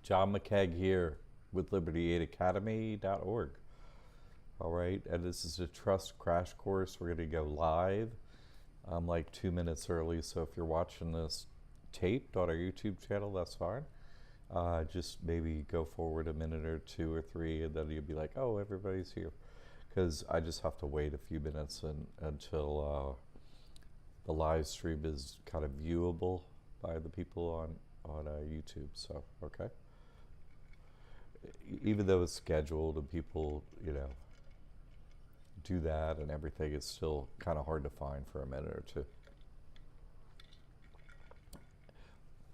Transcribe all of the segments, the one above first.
John McKeag here with LibertyAidAcademy.org. All right, and this is a trust crash course. We're going to go live. I'm like 2 minutes early, so if you're watching this taped on our YouTube channel, that's fine. Just maybe go forward a minute or two or three, and then you'll be like, oh, everybody's here. Because I just have to wait a few minutes until the live stream is kind of viewable by the people on YouTube. So, okay. Even though it's scheduled and people, do that and everything, it's still kind of hard to find for a minute or two.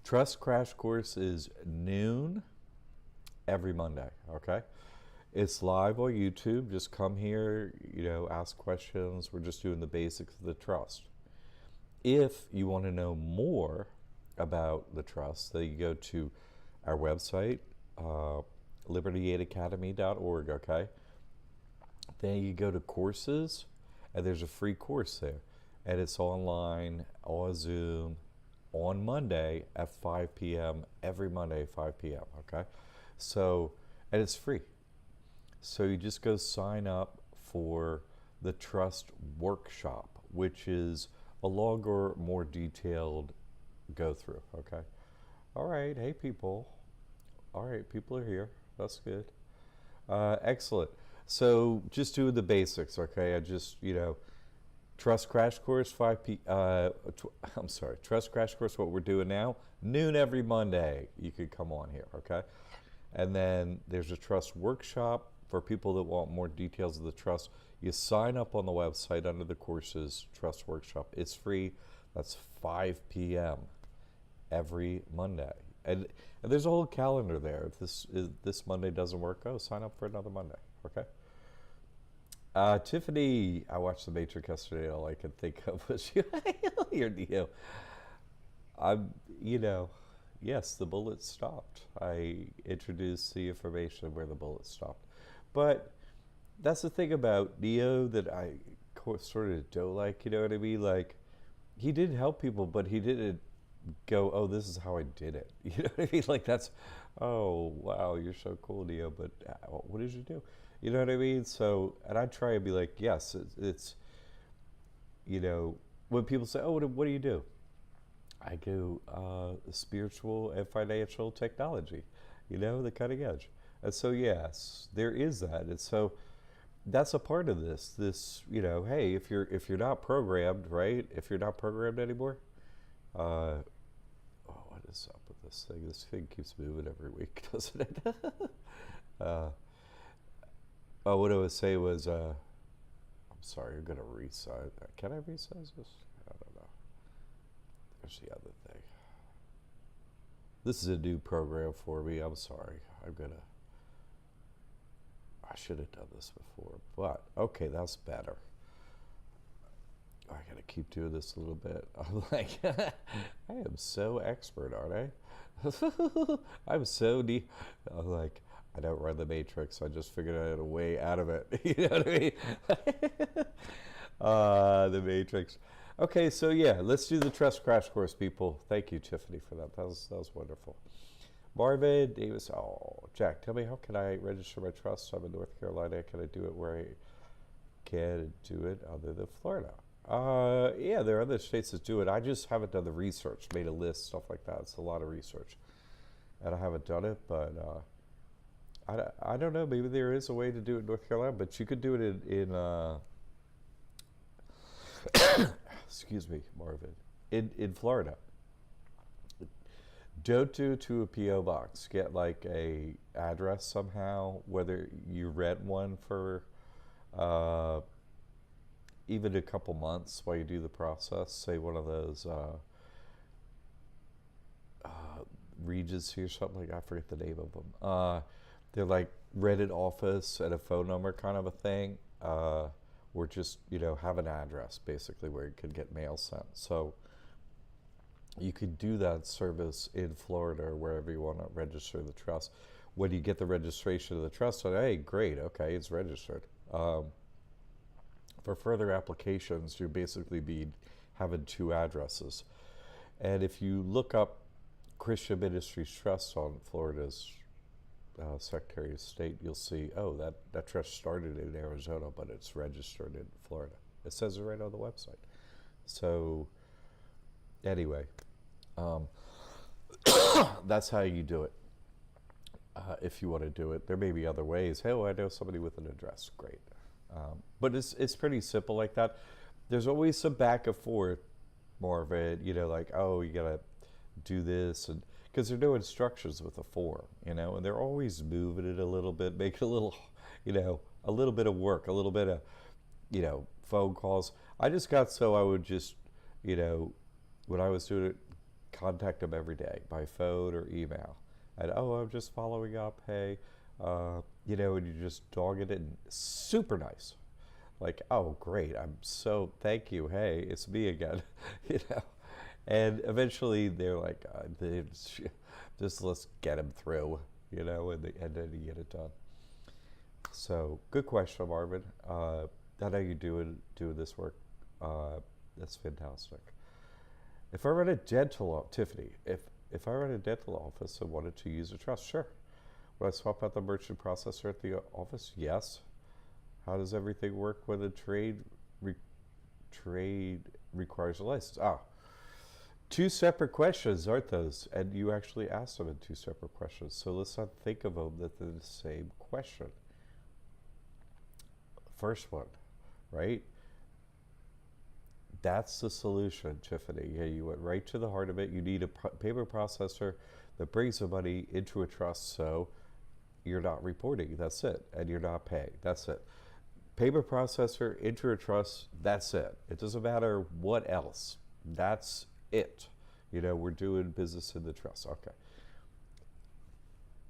Trust Crash Course is noon every Monday, okay? It's live on YouTube. Just come here, ask questions. We're just doing the basics of the trust. If you want to know more about the trust, then you go to our website, LibertyAidAcademy.org, okay? Then you go to courses, and there's a free course there. And it's online, on Zoom, on Monday at 5 p.m., every Monday at 5 p.m., okay? So, and it's free. So you just go sign up for the trust workshop, which is a longer, more detailed go through, okay? All right, hey people. All right, people are here. That's good. Excellent. So just doing the basics, okay? I just, Trust Crash Course, Trust Crash Course, what we're doing now, noon every Monday, you could come on here, okay? And then there's a trust workshop for people that want more details of the trust. You sign up on the website under the courses, trust workshop. It's free. That's 5 p.m. every Monday. And there's a whole calendar there. If this Monday doesn't work, sign up for another Monday, okay? Tiffany, I watched The Matrix yesterday. All I could think of was your Neo. Yes, the bullet stopped. I introduced the information where the bullet stopped. But that's the thing about Neo that I sort of don't like, you know what I mean? Like, he did help people, but he didn't go, oh, this is how I did it. You know what I mean? Like, that's, oh, wow, you're so cool, Neo, but what did you do? You know what I mean? So, and I try and be like, yes, it's when people say, oh, what do you do? I do spiritual and financial technology, the cutting edge. And so, yes, there is that. And so that's a part of this, hey, if you're not programmed, right? If you're not programmed anymore, what is up with this thing? This thing keeps moving every week, doesn't it? What I was saying was, I'm sorry, I'm going to resize. Can I resize this? I don't know. There's the other thing. This is a new program for me. I'm sorry. I should have done this before, but okay, that's better. I gotta keep doing this a little bit. I'm like, I am so expert, aren't I? I'm so deep. I'm like, I don't run the Matrix. I just figured out a way out of it. You know what I mean? The Matrix. Okay, so yeah, let's do the Trust Crash Course, people. Thank you, Tiffany, for that. That was wonderful. Marvin Davis. Oh, Jack, tell me, how can I register my trust? I'm in North Carolina. Can I do it where I can do it other than Florida? Yeah, there are other states that do it. I just haven't done the research, made a list, stuff like that. It's a lot of research, and I haven't done it. But I don't know. Maybe there is a way to do it in North Carolina, but you could do it in excuse me, Marvin, in Florida. Don't do it to a P.O. box. Get like a address somehow, whether you rent one for even a couple months while you do the process. Say one of those Regency or something like that. I forget the name of them. They're like rented office and a phone number kind of a thing. Or just, have an address basically where you can get mail sent. So you could do that service in Florida or wherever you want to register the trust. When you get the registration of the trust, hey, great, okay, it's registered. For further applications, you basically be having two addresses. And if you look up Christian Ministries Trust on Florida's Secretary of State, you'll see, oh, that trust started in Arizona, but it's registered in Florida. It says it right on the website. So anyway, um, that's how you do it. If you want to do it, there may be other ways. Hey, well, I know somebody with an address. Great, but it's pretty simple like that. There's always some back and forth, more of it. Like, oh, you gotta do this, and because there are no instructions with the form, and they're always moving it a little bit, make it a little, a little bit of work, a little bit of, phone calls. I just got so I would just, when I was doing it, contact them every day by phone or email. And, oh, I'm just following up, hey, and you just dog it in. Super nice. Like, oh, great, thank you, hey, it's me again, And eventually they're like, just let's get them through, and then you get it done. So, good question, Marvin. I know you doing this work. That's fantastic. If I run a dental, Tiffany, if I run a dental office and wanted to use a trust, sure. Would I swap out the merchant processor at the office? Yes. How does everything work when a trade requires a license? Two separate questions, aren't those? And you actually asked them in two separate questions. So let's not think of them that they're the same question. First one, right? That's the solution, Tiffany. Yeah, you went right to the heart of it. You need a paper processor that brings the money into a trust, so you're not reporting. That's it. And you're not paying. That's it. Paper processor into a trust, that's it. It doesn't matter what else. That's it. We're doing business in the trust. Okay.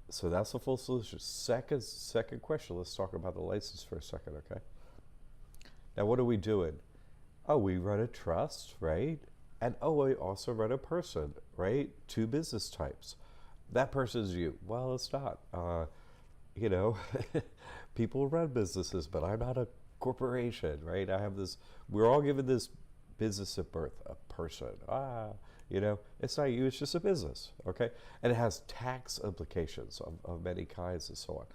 So that's the full solution. Second question, let's talk about the license for a second, okay? Now, what are we doing? Oh, we run a trust, right? And we also run a person, right? Two business types. That person's you. Well, it's not. People run businesses, but I'm not a corporation, right? We're all given this business at birth, a person. It's not you, it's just a business, okay? And it has tax implications of many kinds and so on.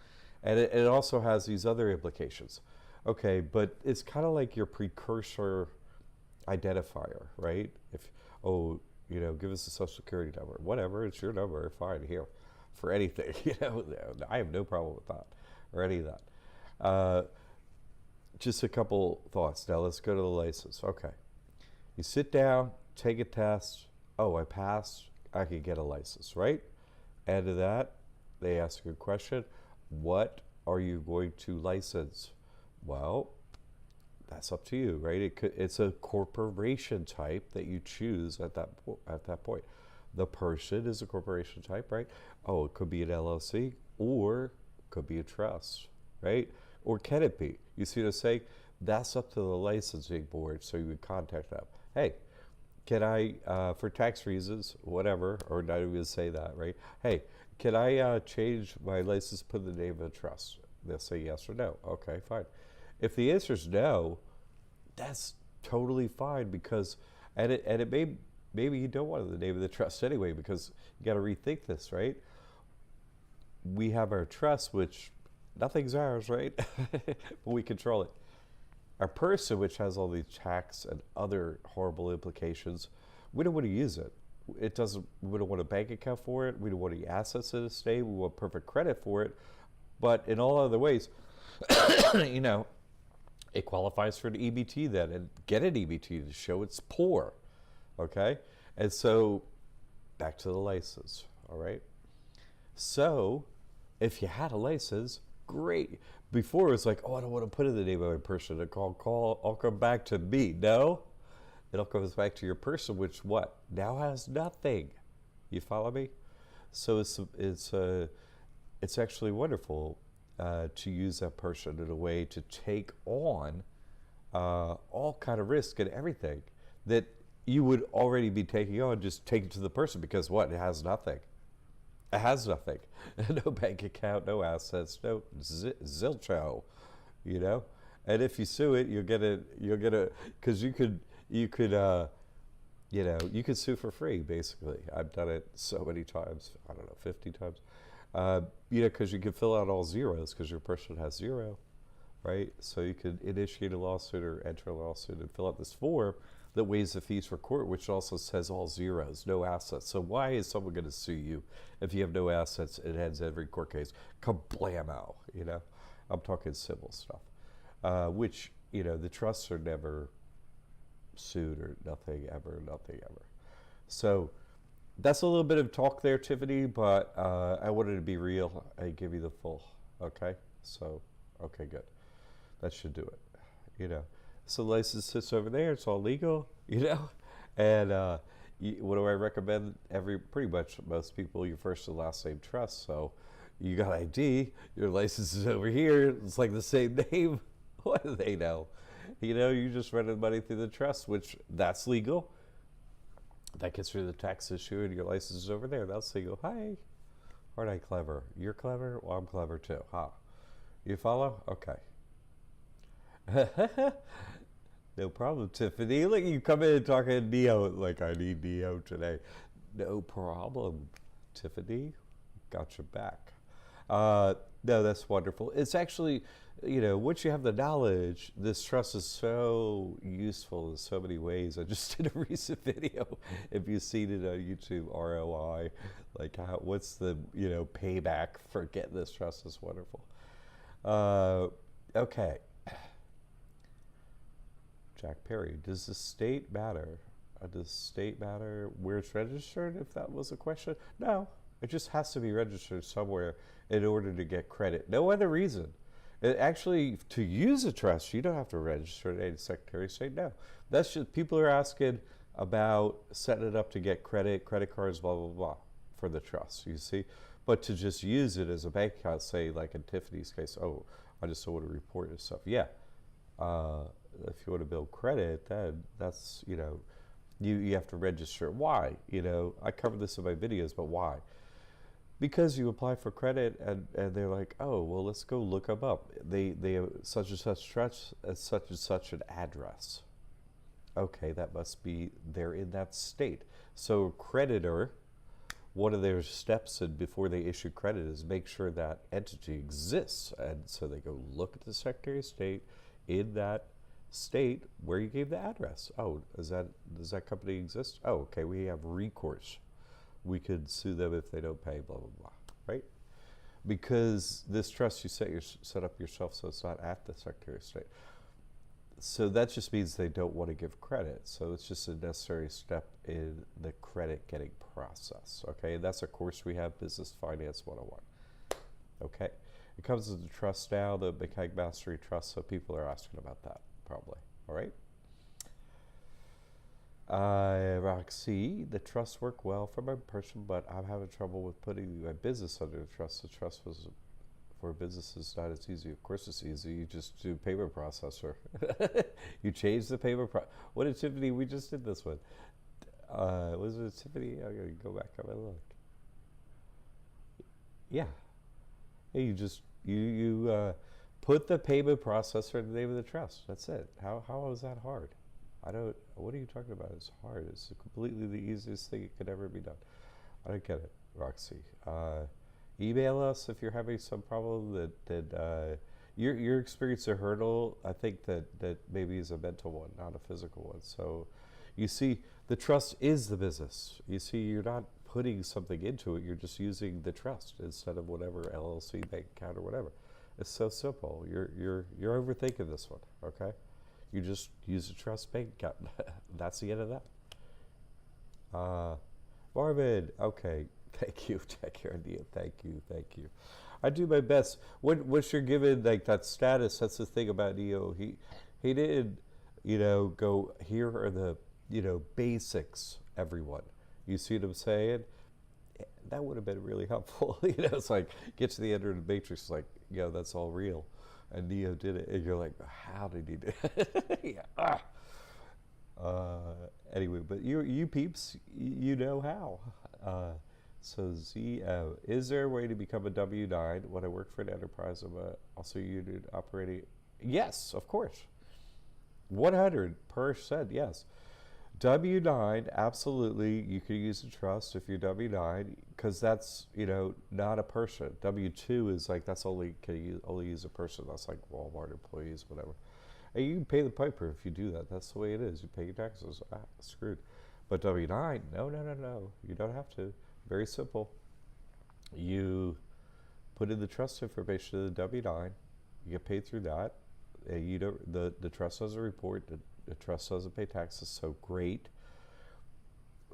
And it also has these other implications. Okay, but it's kind of like your precursor identifier, right? Give us a social security number. Whatever, it's your number, fine, here. For anything, I have no problem with that, or any of that. Just a couple thoughts. Now let's go to the license. Okay. You sit down, take a test. Oh, I passed. I can get a license, right? Add to that, they ask a question. What are you going to license? Well, that's up to you, right? It's a corporation type that you choose at that point. The person is a corporation type, right? Oh, it could be an LLC or could be a trust, right? Or can it be? You see what I'm saying? That's up to the licensing board, so you would contact them. Hey, can I, for tax reasons, whatever, or not even say that, right? Hey, can I change my license, put the name of a trust? They'll say yes or no. Okay, fine. If the answer is no, that's totally fine because, maybe you don't want the name of the trust anyway because you got to rethink this, right? We have our trust, which nothing's ours, right? But we control it. Our person, which has all these tax and other horrible implications, we don't want to use it. We don't want a bank account for it. We don't want any assets in the state. We want perfect credit for it. But in all other ways, it qualifies for an EBT then, and get an EBT to show it's poor, okay? And so, back to the license, all right? So, if you had a license, great. Before it was like, I don't want to put in the name of my person. I'll come back to me. No, it all comes back to your person, which what? Now has nothing. You follow me? So it's actually wonderful to use that person in a way to take on all kind of risk and everything that you would already be taking on. Just take it to the person because what? It has nothing. It has nothing. No bank account, no assets, no zilcho, And if you sue it, you'll get a, because you could sue for free, basically. I've done it so many times, I don't know, 50 times. Because you can fill out all zeros because your person has zero, right? So you could initiate a lawsuit or enter a lawsuit and fill out this form that waives the fees for court, which also says all zeros, no assets. So why is someone going to sue you if you have no assets? It ends every court case. Kablamo, I'm talking civil stuff, which, the trusts are never sued or nothing ever. So that's a little bit of talk there, Tiffany, but I wanted to be real and give you the full, okay? So, okay, good. That should do it, So the license sits over there, it's all legal, And what do I recommend? Pretty much most people, your first and last name trust. So you got ID, your license is over here, it's like the same name. What do they know? You just rented money through the trust, which that's legal. That gets rid of the tax issue, and your license is over there. That's legal. Hi. Aren't I clever? You're clever? Well, I'm clever too. Huh? You follow? Okay. No problem, Tiffany. Look, you come in and talking Neo like I need Neo today. No problem, Tiffany. Got your back. No, that's wonderful. It's actually, once you have the knowledge, this trust is so useful in so many ways. I just did a recent video. If you've seen it on YouTube, ROI, like what's the, payback for getting this trust is wonderful. Okay. Jack Perry, does the state matter? Does the state matter where it's registered, if that was a question? No, it just has to be registered somewhere in order to get credit. No other reason. Actually, to use a trust, you don't have to register at any Secretary of State. No, that's just, people are asking about setting it up to get credit cards, blah, blah, blah, for the trust, you see? But to just use it as a bank account, say like in Tiffany's case, oh, I just want to report this stuff. Yeah. If you want to build credit, then that's, you have to register. Why? I cover this in my videos, but why? Because you apply for credit and they're like, oh, well, let's go look them up. They have such and such trust at such and such an address. Okay, that must be, they're in that state. So a creditor, one of their steps before they issue credit is make sure that entity exists. And so they go look at the Secretary of State in that state where you gave the address. Oh, does that company exist? Oh, okay, we have recourse. We could sue them if they don't pay, blah, blah, blah, right? Because this trust you set up yourself, so it's not at the Secretary of State. So that just means they don't want to give credit. So it's just a necessary step in the credit getting process, okay? And that's a course we have, Business Finance 101, okay? It comes with the trust now, the McKeag Mastery Trust, so people are asking about that, probably, all right? Roxy, the trusts work well for my person, but I'm having trouble with putting my business under the trust. The trust was for businesses not as easy. Of course it's easy. You just do payment processor. You change the payment What did Tiffany, we just did this one. Was it Tiffany? I'm going to go back up and look. Yeah. You just, you put the payment processor in the name of the trust. That's it. How is that hard? What are you talking about? It's hard. It's completely the easiest thing it could ever be done. I don't get it, Roxy. Email us if you're having some problem that you're experiencing a hurdle. I think that maybe is a mental one, not a physical one. So you see, the trust is the business. You see, you're not putting something into it. You're just using the trust instead of whatever LLC, bank account, or whatever. It's so simple. You're overthinking this one, okay? You just use a trust bank account. That's the end of that. Marvin, okay. Thank you. Take care, Neil. Thank you. I do my best. Once you're given like that status, that's the thing about Neo. He didn't, go, here are the, basics, everyone. You see what I'm saying? That would have been really helpful. It's like, get to the end of the matrix, like, that's all real. And Neo did it, and you're like, how did he do it? Yeah. Anyway, but you peeps, you know how. So is there a way to become a W-9 when I work for an enterprise? I'm also unit operating. Yes, of course. 100% yes. W-9, absolutely, you could use a trust if you're W-9, because that's, not a person. W-2 is like, that's only, only use a person. That's like Walmart employees, whatever. And you can pay the piper if you do that. That's the way it is. You pay your taxes. Screwed. But W-9, no, no, no, no. You don't have to. Very simple. You put in the trust information in the W-9. You get paid through that. You don't. The trust doesn't report. The trust doesn't pay taxes. So great.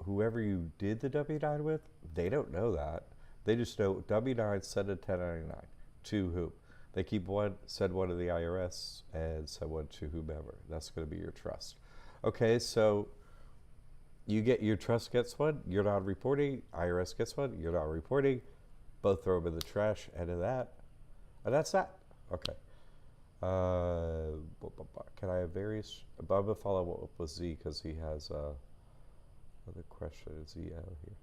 Whoever you did the W-9 with, they don't know that. They just know W-9 send a 1099 to who. They keep one, send one to the IRS, and send one to whomever. That's going to be your trust. Okay, so you get your trust gets one. You're not reporting. IRS gets one. You're not reporting. Both throw them in the trash. End of that. And that's that. Okay. Can I have various? I'm going to follow up with Z because he has another question. Is he out here?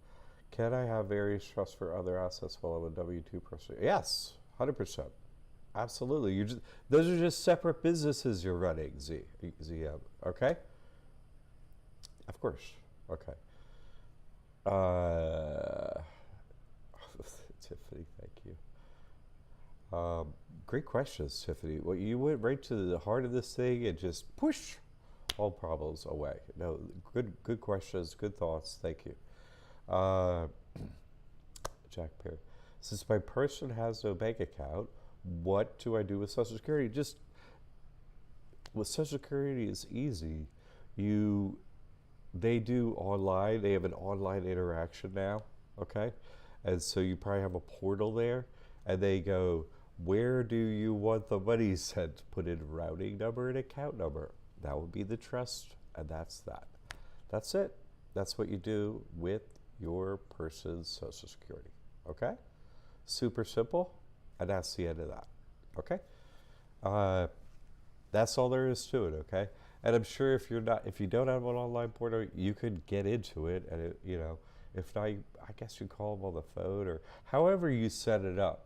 Can I have various trusts for other assets while I'm a W-2 person? Yes, 100%. Absolutely. Those are just separate businesses you're running, ZM. Okay? Of course. Okay. Tiffany, thank you. Great questions, Tiffany. Well, you went right to the heart of this thing and just push all problems away. No, good questions, good thoughts. Thank you. Jack Perry. Since my person has no bank account, what do I do with Social Security? Just with Social Security, it's easy. They do online. They have an online interaction now. Okay, and so you probably have a portal there, and they go, where do you want the money sent? Put in routing number and account number. That would be the trust, and that's that. That's it. That's what you do with your person's Social Security. Okay, super simple. And that's the end of that. Okay? That's all there is to it, okay? And I'm sure if you don't have an online portal, you could get into it, and if not, I guess you call them on the phone, or however you set it up,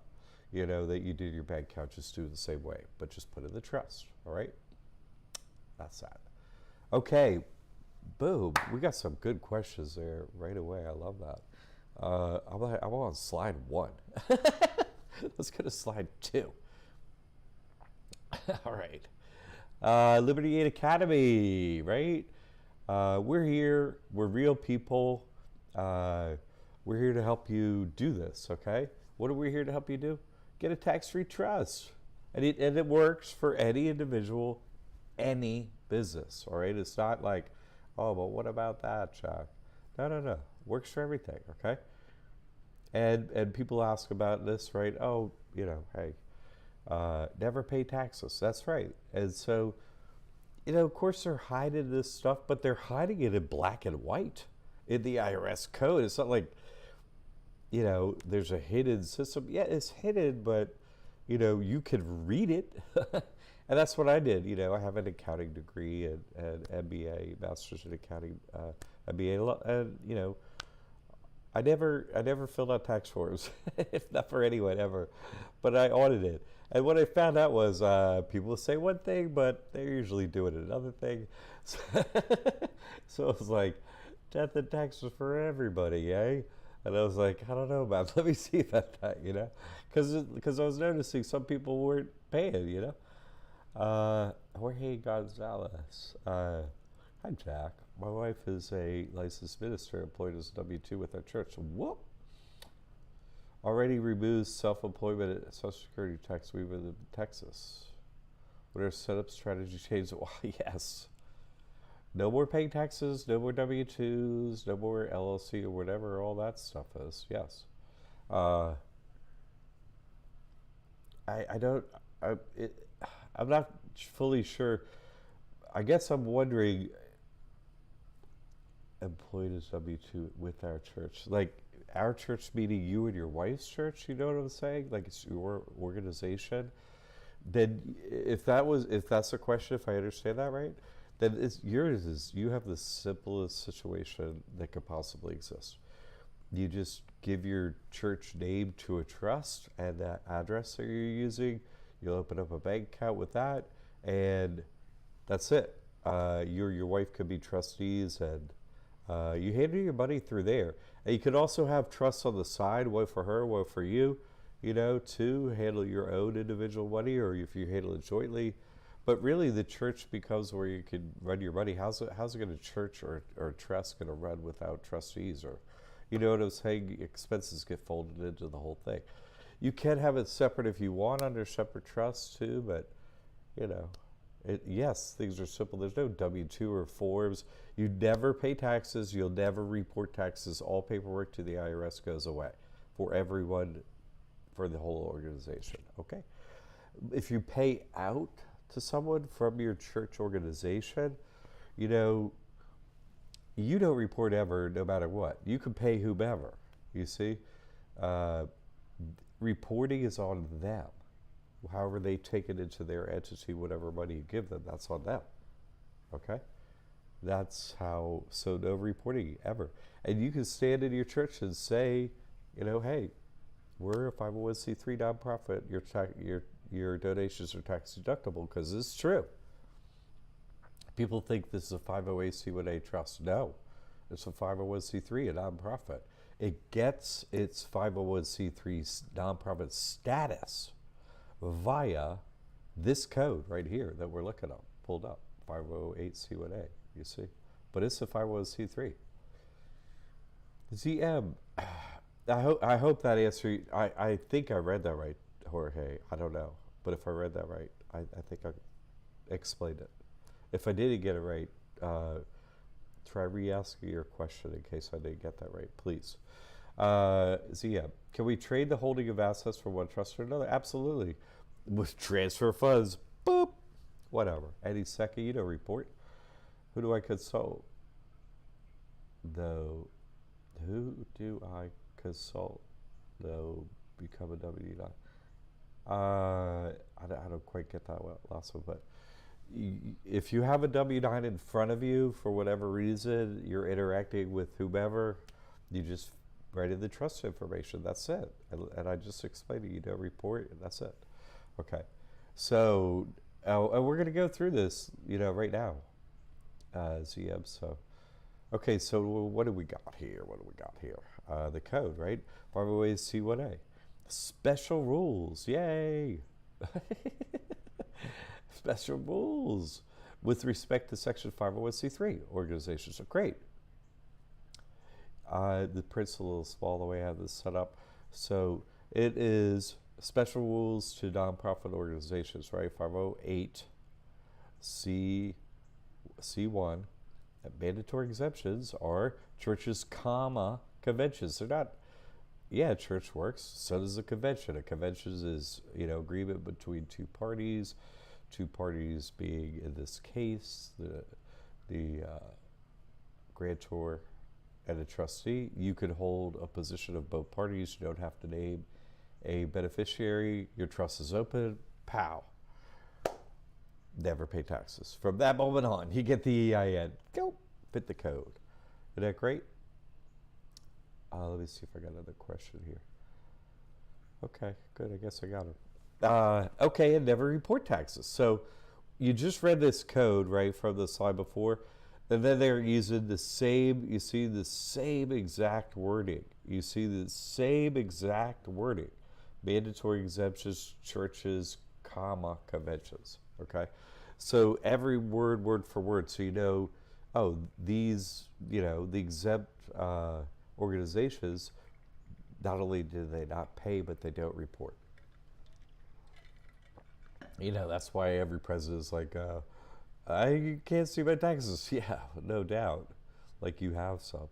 that you did your bank account, just do it the same way, but just put in the trust, all right? That's that. Okay, boom. We got some good questions there right away. I love that. I'm on slide 1. Let's go to slide 2. All right. Liberty Aid Academy, right? We're here. We're real people. We're here to help you do this, okay? What are we here to help you do? Get a tax-free trust. And it works for any individual, any business, all right? It's not like, oh, but what about that, Chuck? No. Works for everything, okay? And people ask about this, right? Oh, hey, never pay taxes. That's right. And so, of course they're hiding this stuff, but they're hiding it in black and white in the IRS code. It's not like, there's a hidden system. Yeah, it's hidden, but, you could read it. And that's what I did. I have an accounting degree and MBA, Master's in Accounting, MBA, and, I never filled out tax forms, if not for anyone ever, but I audited. And what I found out was people say one thing, but they're usually doing another thing. So it was like, death and taxes for everybody, eh? And I was like, I don't know, man. Let me see about that, because I was noticing some people weren't paying, Jorge Gonzalez. Hi, Jack. My wife is a licensed minister employed as a W-2 with our church. Whoop! Already removes self-employment and Social Security tax we live in Texas. Would our setup strategy change? Well, yes. No more paying taxes, no more W-2s, no more LLC or whatever all that stuff is. Yes. I'm not fully sure. I guess I'm wondering, employed as W-2 with our church, like our church meaning you and your wife's church, you know what I'm saying? Like it's your organization. Then if that's the question, if I understand that right, then you have the simplest situation that could possibly exist. You just give your church name to a trust and that address that you're using. You'll open up a bank account with that, and that's it. Your wife could be trustees, and you handle your money through there. And you could also have trusts on the side, one for her, one for you, to handle your own individual money, or if you handle it jointly. But really, the church becomes where you can run your money. How's it going to church or trust going to run without trustees? Or, you know what I'm saying? Expenses get folded into the whole thing. You can have it separate if you want under separate trusts too, but, yes, things are simple. There's no W-2 or forms. You never pay taxes. You'll never report taxes. All paperwork to the IRS goes away for everyone, for the whole organization, okay? If you pay out to someone from your church organization, you don't report ever, no matter what. You can pay whomever, you see? Reporting is on them. However they take it into their entity, whatever money you give them, that's on them, okay? That's how, so no reporting ever. And you can stand in your church and say, hey, we're a 501c3 nonprofit. Your donations are tax deductible, because it's true. People think this is a 501c1a trust. No, it's a 501c3, a nonprofit. It gets its 501c3 nonprofit status via this code right here that we're looking up, pulled up, 508c1a, you see. But it's a 501c3. ZM, I hope that answer, I think I read that right, Jorge. I don't know. But if I read that right, I think I explained it. If I didn't get it right, try re-asking your question in case I didn't get that right, please. Zia, can we trade the holding of assets from one trust to another? Absolutely. With transfer funds, boop, whatever. Any second, report. Who do I consult? Though, who do I consult? Though, become a W-9. I don't quite get that last one, but if you have a W-9 in front of you, for whatever reason, you're interacting with whomever, you just write in the trust information. That's it. And I just explained to you, report, and that's it. Okay. So, and we're going to go through this, right now, ZM. So, okay, so what do we got here? The code, right? 508c1a. Special rules. Yay! Special rules with respect to Section 501c3 organizations are great. The print's a little small the way I have this set up. So it is special rules to nonprofit organizations, right? 508c1. Mandatory exemptions are churches, conventions. They're not. Yeah, church works. So does a convention. A convention is, agreement between two parties being, in this case, the grantor and a trustee. You could hold a position of both parties. You don't have to name a beneficiary. Your trust is open. Pow. Never pay taxes. From that moment on, you get the EIN. Go, fit the code. Isn't that great? Let me see if I got another question here. Okay, good. I guess I got it. Okay, and never report taxes. So you just read this code, right, from the slide before, and then they're using the same, you see the same exact wording. Mandatory exemptions, churches, conventions, okay? So every word for word, so these, the exempt organizations, not only do they not pay, but they don't report. That's why every president is like, I can't see my taxes. Yeah, no doubt. Like you have some.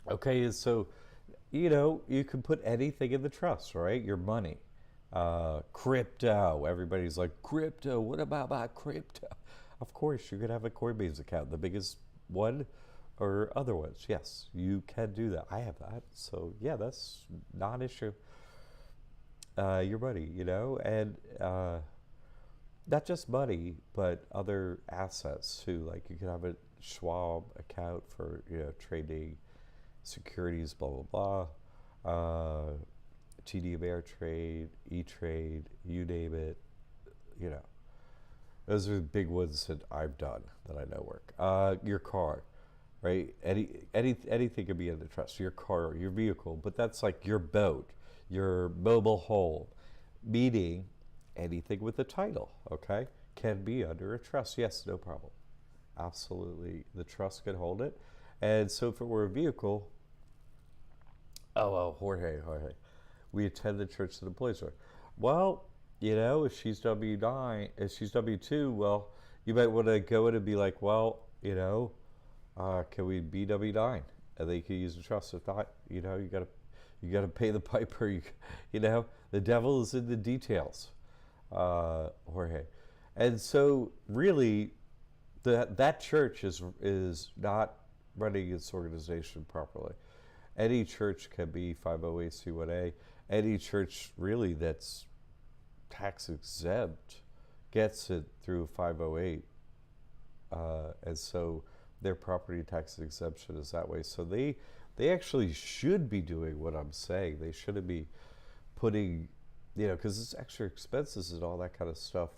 Okay, so, you can put anything in the trust, right? Your money. Crypto. Everybody's like, crypto, what about my crypto? Of course, you could have a Coinbase account, the biggest one, or other ones. Yes, you can do that. I have that. So, yeah, that's not an issue. Your money, and not just money, but other assets too. Like you can have a Schwab account for, trading securities, blah, blah, blah. TD Ameritrade, E-Trade, you name it, Those are the big ones that I've done that I know work. Your car, right? Anything can be in the trust. Your car, your vehicle, but that's like your boat, your mobile home, meaning anything with a title, okay, can be under a trust. Yes, no problem. Absolutely, the trust can hold it. And so if it were a vehicle, Jorge, we attend the church that employs her. Well, if she's W-9, if she's W-2, well, you might want to go in and be like, well, can we be W-9? And they can use the trust. If not, you gotta pay the piper. The devil is in the details, Jorge. And so really, that church is not running its organization properly. Any church can be 508c1a. Any church really that's tax exempt gets it through 508, and so their property tax exemption is that way. So they actually should be doing what I'm saying. They shouldn't be putting, because it's extra expenses and all that kind of stuff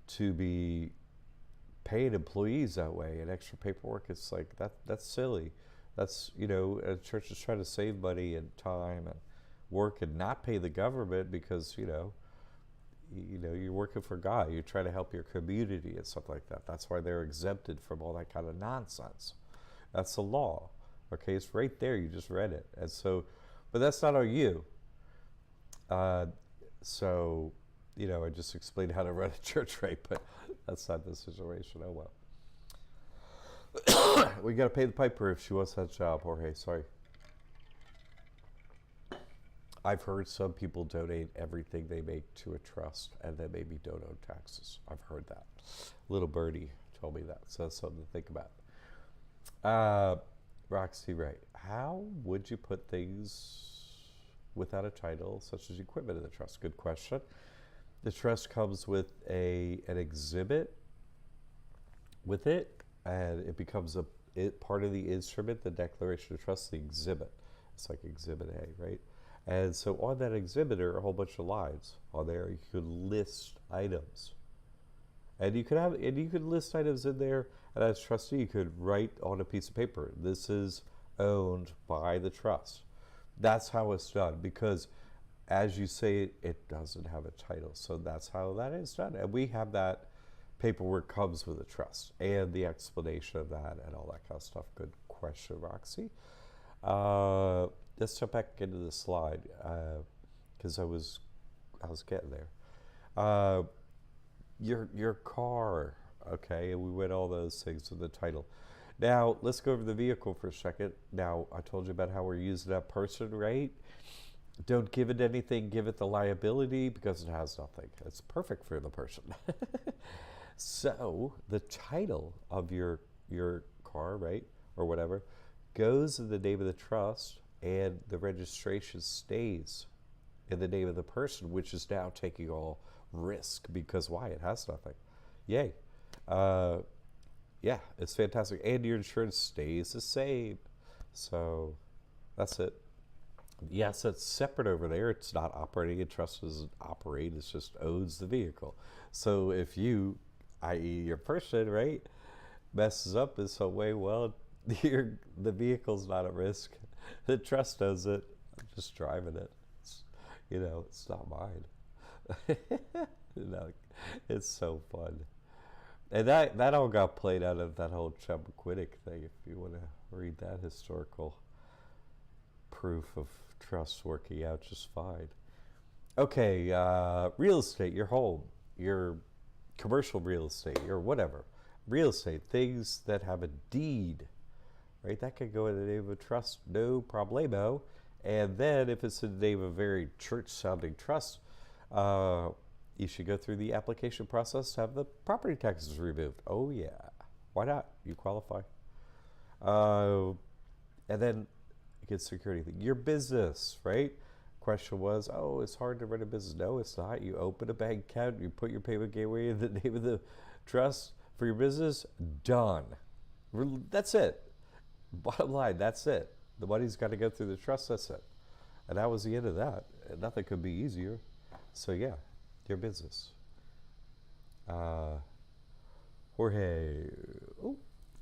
to be paying employees that way and extra paperwork. It's like that's silly. That's a church is trying to save money and time and work and not pay the government because you're working for God. You're trying to help your community and stuff like that. That's why they're exempted from all that kind of nonsense. That's the law. Okay, it's right there. You just read it. And so, but that's not on you. So, I just explained how to run a church right, but that's not the situation. Oh well. We got to pay the piper if she wants that job, Jorge. Sorry. I've heard some people donate everything they make to a trust and then maybe don't owe taxes. I've heard that. Little birdie told me that, so that's something to think about. Roxy, right. How would you put things without a title, such as equipment in the trust? Good question. The trust comes with an exhibit with it, and it becomes part of the instrument, the declaration of trust, the exhibit. It's like Exhibit A, right? And so on that exhibit are a whole bunch of lines on there. You could list items, and you could list items in there. And as trustee, you could write on a piece of paper, "This is owned by the trust." That's how it's done because, as you say, it doesn't have a title. So that's how that is done, and we have that paperwork comes with a trust and the explanation of that and all that kind of stuff. Good question, Roxy. Let's jump back into the slide because I was getting there. Your car, okay, and we went all those things with the title. Now let's go over the vehicle for a second. Now I told you about how we're using that person, right? Don't give it anything. Give it the liability because it has nothing. It's perfect for the person. So the title of your car, right, or whatever, goes in the name of the trust, and the registration stays in the name of the person, which is now taking all risk because why? It has nothing. Yay. Yeah, it's fantastic. And your insurance stays the same. So that's it. Yes, it's separate over there. It's not operating. A trust doesn't operate. It just owns the vehicle. So if you, i.e. your person, right, messes up in some way, well, the vehicle's not at risk. The trust does it. I'm just driving it. It's not mine. It's so fun. And that all got played out of that whole Chappaquiddick thing, if you want to read that historical proof of trust working out just fine. Okay, real estate, your home, your commercial real estate, your whatever. Real estate, things that have a deed, right? That could go in the name of a trust, no problemo. And then if it's in the name of a very church-sounding trust, you should go through the application process to have the property taxes removed. Oh yeah, why not? You qualify. And then you get security thing. Your business, right? Question was, oh, it's hard to run a business. No, it's not. You open a bank account, you put your payment gateway in the name of the trust for your business, done. That's it. Bottom line, that's it. The money's got to go through the trust, that's it. And that was the end of that. And nothing could be easier. So yeah, your business. Jorge, ooh,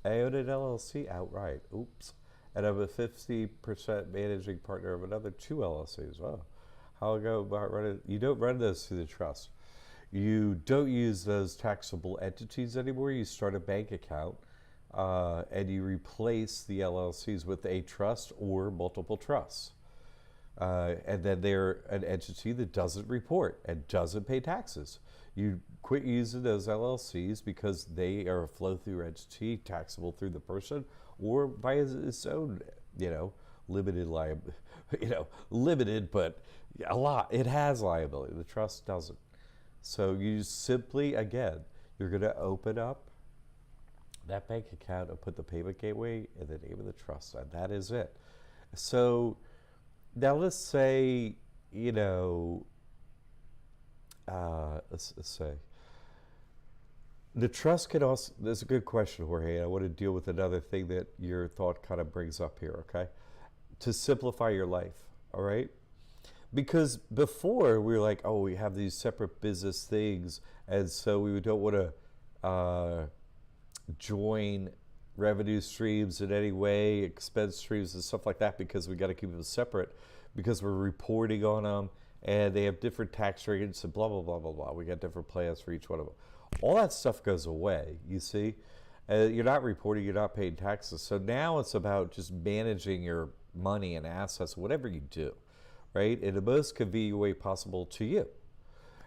I own an LLC outright. Oops. And I'm a 50% managing partner of another 2 LLCs. Wow. How I go about running? You don't run those through the trust. You don't use those taxable entities anymore. You start a bank account and you replace the LLCs with a trust or multiple trusts. And then they're an entity that doesn't report and doesn't pay taxes. You quit using those LLCs because they are a flow-through entity, taxable through the person, or by its own, limited limited, but a lot. It has liability. The trust doesn't. So you simply, again, you're going to open up that bank account and put the payment gateway in the name of the trust, and that is it. So now let's say, let's say, the trust can also, that's a good question, Jorge. I want to deal with another thing that your thought kind of brings up here, okay? To simplify your life, all right? Because before we were like, oh, we have these separate business things, and so we don't want to join revenue streams in any way, expense streams and stuff like that, because we got to keep them separate because we're reporting on them and they have different tax rates and blah, blah, blah, blah, blah. We got different plans for each one of them. All that stuff goes away, you see. You're not reporting, you're not paying taxes. So now it's about just managing your money and assets, whatever you do, right, in the most convenient way possible to you.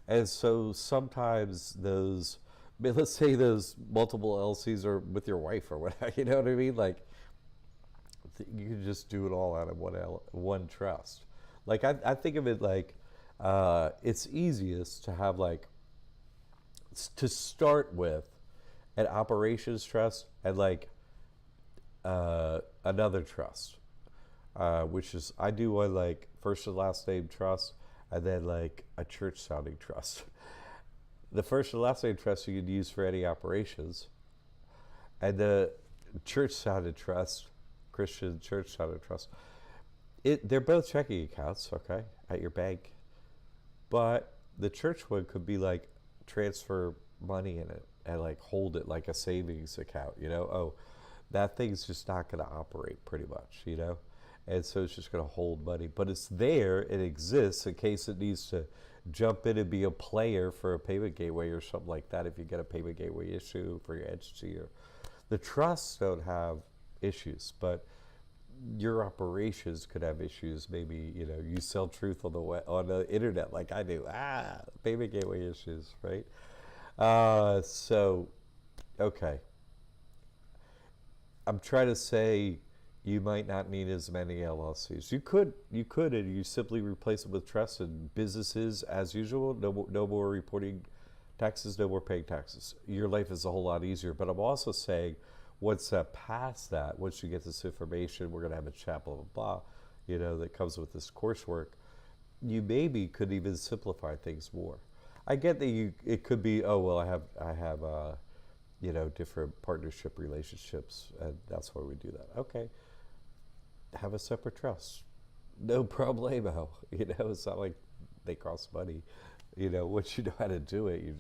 And so sometimes those, let's say those multiple LCs are with your wife or whatever, you know what I mean? Like, you can just do it all out of one trust. Like, I think of it like, it's easiest to have to start with an operations trust and another trust, which is, I do one first and last name trust and then a church sounding trust. The first and last name trust you can use for any operations, and the church sounded trust, Christian church sounded trust, they're both checking accounts, okay, at your bank, but the church one could be transfer money in it and hold it like a savings account, oh, that thing's just not going to operate pretty much, and so it's just going to hold money, but it's there, it exists in case it needs to jump in and be a player for a payment gateway or something like that if you get a payment gateway issue for your entity. Or the trusts don't have issues, but your operations could have issues. Maybe you sell truth on the internet like I do. Payment gateway issues, right? So okay, I'm trying to say you might not need as many LLCs. You could, and you simply replace it with trusts and businesses as usual. No more reporting taxes, no more paying taxes. Your life is a whole lot easier. But I'm also saying, once past that, once you get this information, we're going to have a chat, blah, blah, blah, that comes with this coursework, you maybe could even simplify things more. I get that it could be, oh, well, I have different partnership relationships, and that's why we do that. Okay. Have a separate trust. No problemo. It's not like they cost money. Once you know how to do it, you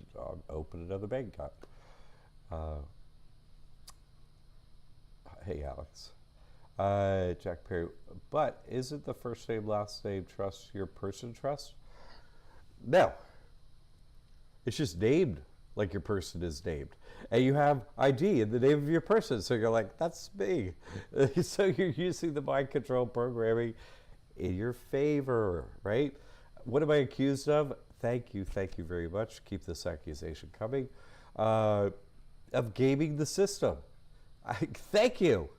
open another bank account. Hey, Alex. Jack Perry. But isn't the first name, last name trust your person trust? No. It's just named like your person is named. And you have ID in the name of your person. So you're like, that's me. So you're using the mind control programming in your favor, right? What am I accused of? Thank you very much. Keep this accusation coming. Of gaming the system. Thank you.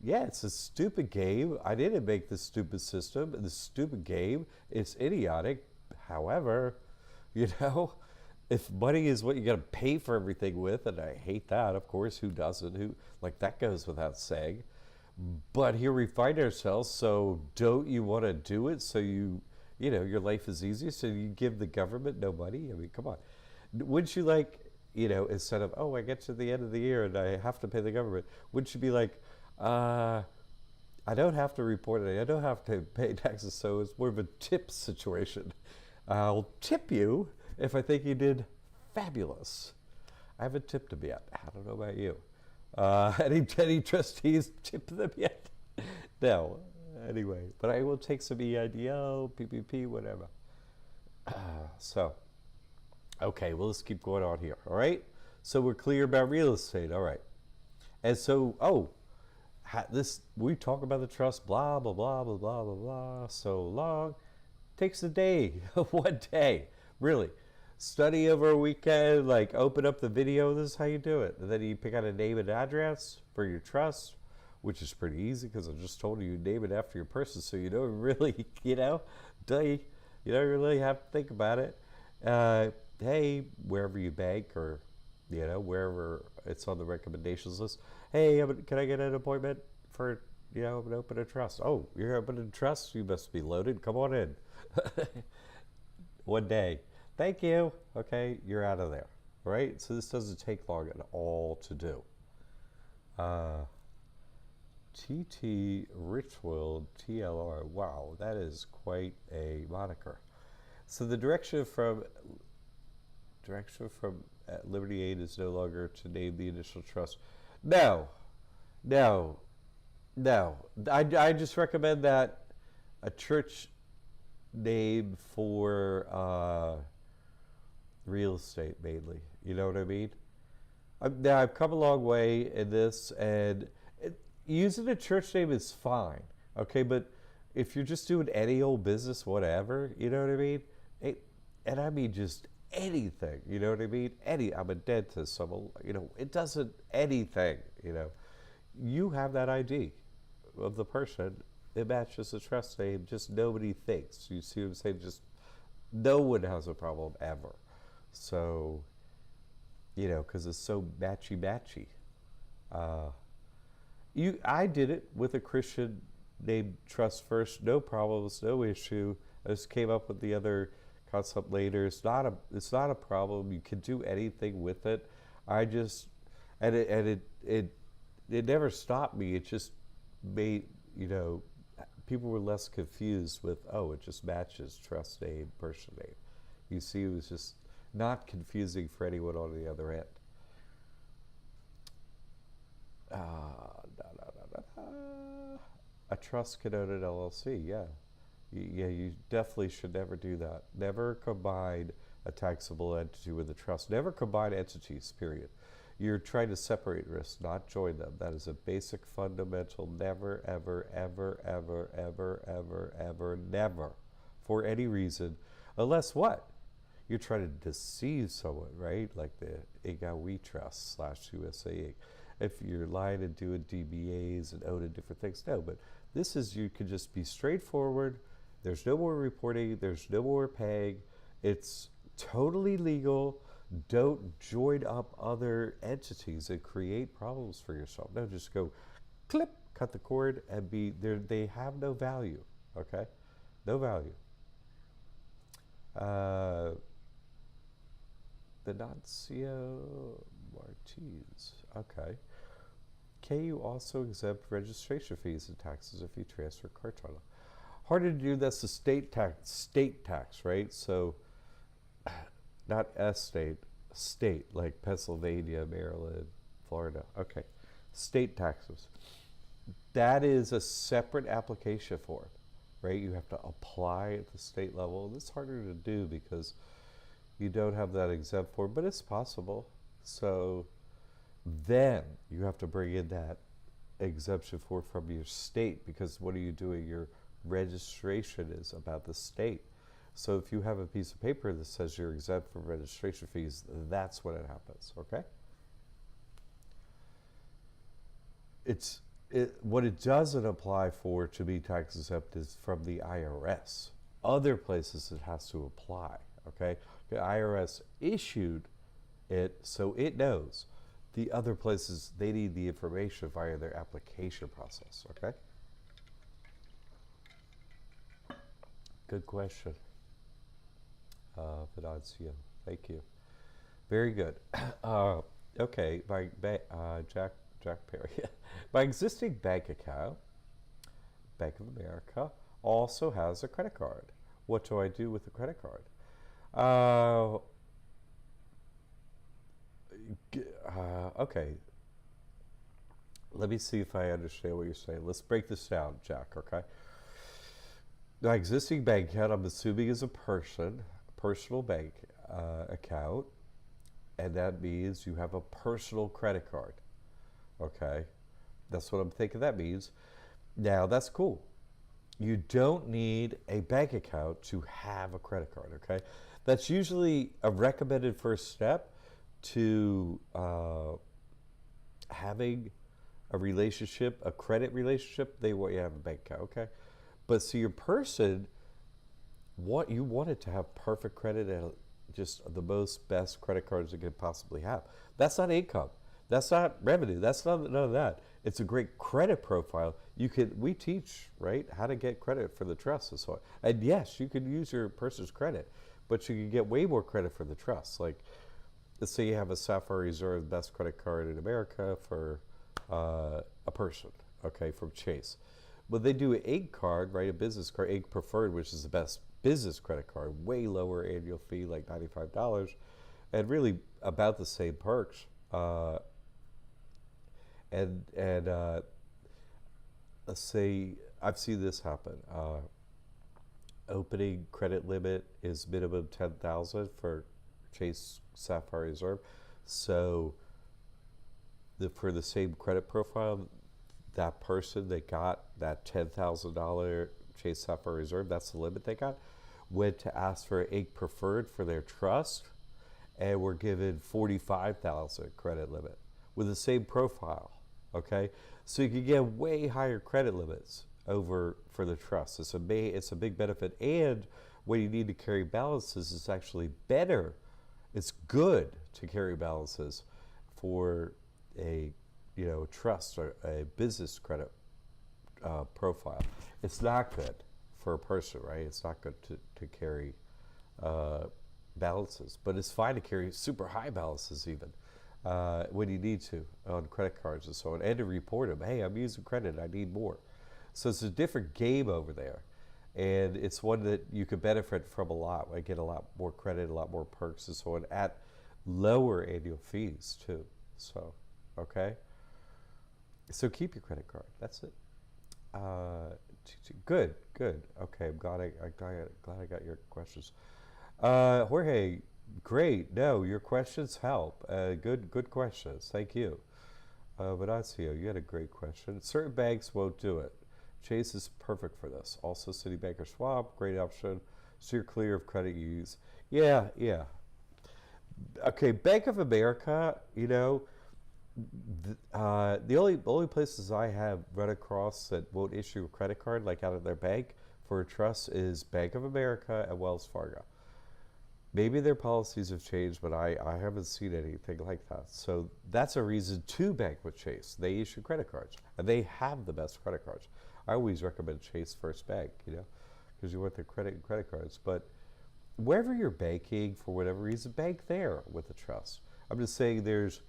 Yeah, it's a stupid game. I didn't make this stupid system, this stupid game. It's idiotic. However, if money is what you got to pay for everything with, and I hate that, of course, who doesn't? That goes without saying. But here we find ourselves, so don't you want to do it so your life is easier, so you give the government no money? I mean, come on. Wouldn't you instead of, oh, I get to the end of the year and I have to pay the government, wouldn't you be like, I don't have to report it, I don't have to pay taxes, so it's more of a tip situation. I'll tip you if I think you did fabulous. I haven't tipped them yet. I don't know about you. Any trustees tip them yet? No. Anyway, but I will take some EIDL, PPP, whatever. So, okay, well, let's keep going on here. All right. So we're clear about real estate. All right. And so, this we talk about the trust, blah blah blah blah blah blah blah. So long. Takes a day, 1 day, really. Study over a weekend, like open up the video, this is how you do it. And then you pick out a name and address for your trust, which is pretty easy because I just told you name it after your person, so you don't really, you don't really have to think about it. Hey, wherever you bank or, wherever it's on the recommendations list, hey, can I get an appointment for, I'm going to open a trust. Oh, you're opening a trust? You must be loaded. Come on in. 1 day. Thank you. Okay, you're out of there. Right? So this doesn't take long at all to do. TT Richfield TLR. Wow, that is quite a moniker. So the direction from Liberty Aid is no longer to name the initial trust. No. I just recommend that a church name for real estate mainly. You know what I mean? Now I've come a long way in this, and using a church name is fine, okay? But if you're just doing any old business, whatever, you know what I mean? And I mean just anything, you know what I mean? I'm a dentist, it doesn't anything, You have that ID of the person, it matches the trust name, just nobody thinks. You see what I'm saying? Just no one has a problem ever. So, because it's so matchy. I did it with a Christian named Trust First, no problems, no issue. I just came up with the other concept later. It's not a problem. You can do anything with it. It never stopped me. It just made, people were less confused with, it just matches trust name, person name. You see, it was just not confusing for anyone on the other end. A trust can own an LLC, yeah. You definitely should never do that. Never combine a taxable entity with a trust. Never combine entities, period. You're trying to separate risks, not join them. That is a basic fundamental never, ever, ever, ever, ever, ever, ever, never, for any reason, unless what? You're trying to deceive someone, right? Like the Igawi Trust /USA. If you're lying and doing DBAs and owning different things, no. But this is, you can just be straightforward. There's no more reporting. There's no more paying. It's totally legal. Don't join up other entities and create problems for yourself. No, just go clip, cut the cord, and be there. They have no value. Okay, no value. The Nancio Martins. Okay. Can you also exempt registration fees and taxes if you transfer car title? Harder to do. That's the state tax, right? So, not estate, state, like Pennsylvania, Maryland, Florida. Okay. State taxes. That is a separate application form, right? You have to apply at the state level. And it's harder to do because you don't have that exempt form, but it's possible. So then you have to bring in that exemption form from your state, because what are you doing? Your registration is about the state. So if you have a piece of paper that says you're exempt from registration fees, that's when it happens, okay? What it doesn't apply for to be tax exempt is from the IRS. Other places it has to apply, okay? The IRS issued it, so it knows. The other places, they need the information via their application process, okay? Good question, Venancio. Thank you. Very good. Okay, Jack Perry. My existing bank account, Bank of America, also has a credit card. What do I do with the credit card? Okay, let me see if I understand what you're saying. Let's break this down, Jack, okay? The existing bank account, I'm assuming, is a personal bank account, and that means you have a personal credit card, okay? That's what I'm thinking that means. Now, that's cool. You don't need a bank account to have a credit card, okay? That's usually a recommended first step to having a relationship, a credit relationship. They want you to have a bank account, okay? But see, your person, what you wanted to have perfect credit and just the most best credit cards you could possibly have. That's not income. That's not revenue. That's not none of that. It's a great credit profile. We teach, right, how to get credit for the trust and so on. And yes, you can use your person's credit, but you can get way more credit for the trust. Like, let's say you have a Sapphire Reserve, best credit card in America for a person, okay, from Chase. But they do an egg card, right, a business card, egg preferred, which is the best business credit card, way lower annual fee, like $95, and really about the same perks. And let's say I've seen this happen. Opening credit limit is minimum 10,000 for Chase Sapphire Reserve. So for the same credit profile, that person that got that $10,000 Chase Sapphire Reserve, that's the limit they got, went to ask for egg preferred for their trust, and were given 45,000 credit limit with the same profile. Okay, so you can get way higher credit limits over for the trust. It's a big benefit, and when you need to carry balances, it's actually better. It's good to carry balances for a trust or a business credit profile. It's not good for a person, right? It's not good to carry balances, but it's fine to carry super high balances even when you need to on credit cards and so on, and to report them. Hey, I'm using credit, I need more. So it's a different game over there, and it's one that you could benefit from a lot. I get a lot more credit, a lot more perks and so on at lower annual fees too. So, okay. So keep your credit card. That's it. Good. Okay, I'm glad I got your questions. Jorge, great. No, your questions help. Good questions. Thank you. Venancio, you had a great question. Certain banks won't do it. Chase is perfect for this. Also, Citibank or Schwab, great option. So you're clear of credit use. Yeah. Okay, Bank of America, the only places I have run across that won't issue a credit card like out of their bank for a trust is Bank of America and Wells Fargo. Maybe their policies have changed, but I haven't seen anything like that. So that's a reason to bank with Chase. They issue credit cards, and they have the best credit cards. I always recommend Chase First Bank, because you want the credit cards. But wherever you're banking, for whatever reason, bank there with the trust. I'm just saying there's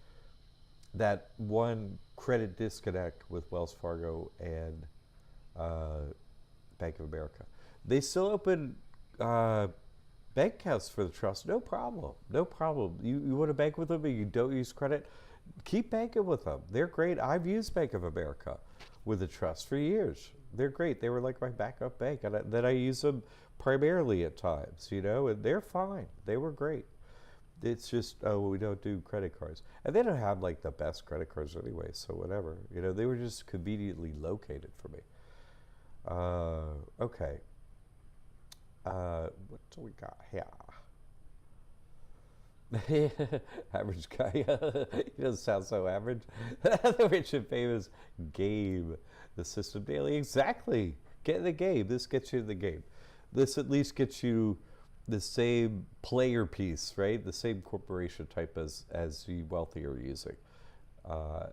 that one credit disconnect with Wells Fargo and Bank of America. They still open bank accounts for the trust, no problem. You want to bank with them and you don't use credit, keep banking with them. They're great. I've used Bank of America with the trust for years. They're great. They were like my backup bank, and then I use them primarily at times, and they're fine. They were great. It's just, we don't do credit cards. And they don't have like the best credit cards anyway, so whatever. They were just conveniently located for me. Okay. What do we got here? Average guy. He doesn't sound so average. The rich and famous game. The system daily. Exactly. Get in the game. This gets you in the game. This at least gets you the same player piece, right? The same corporation type as the wealthy are using.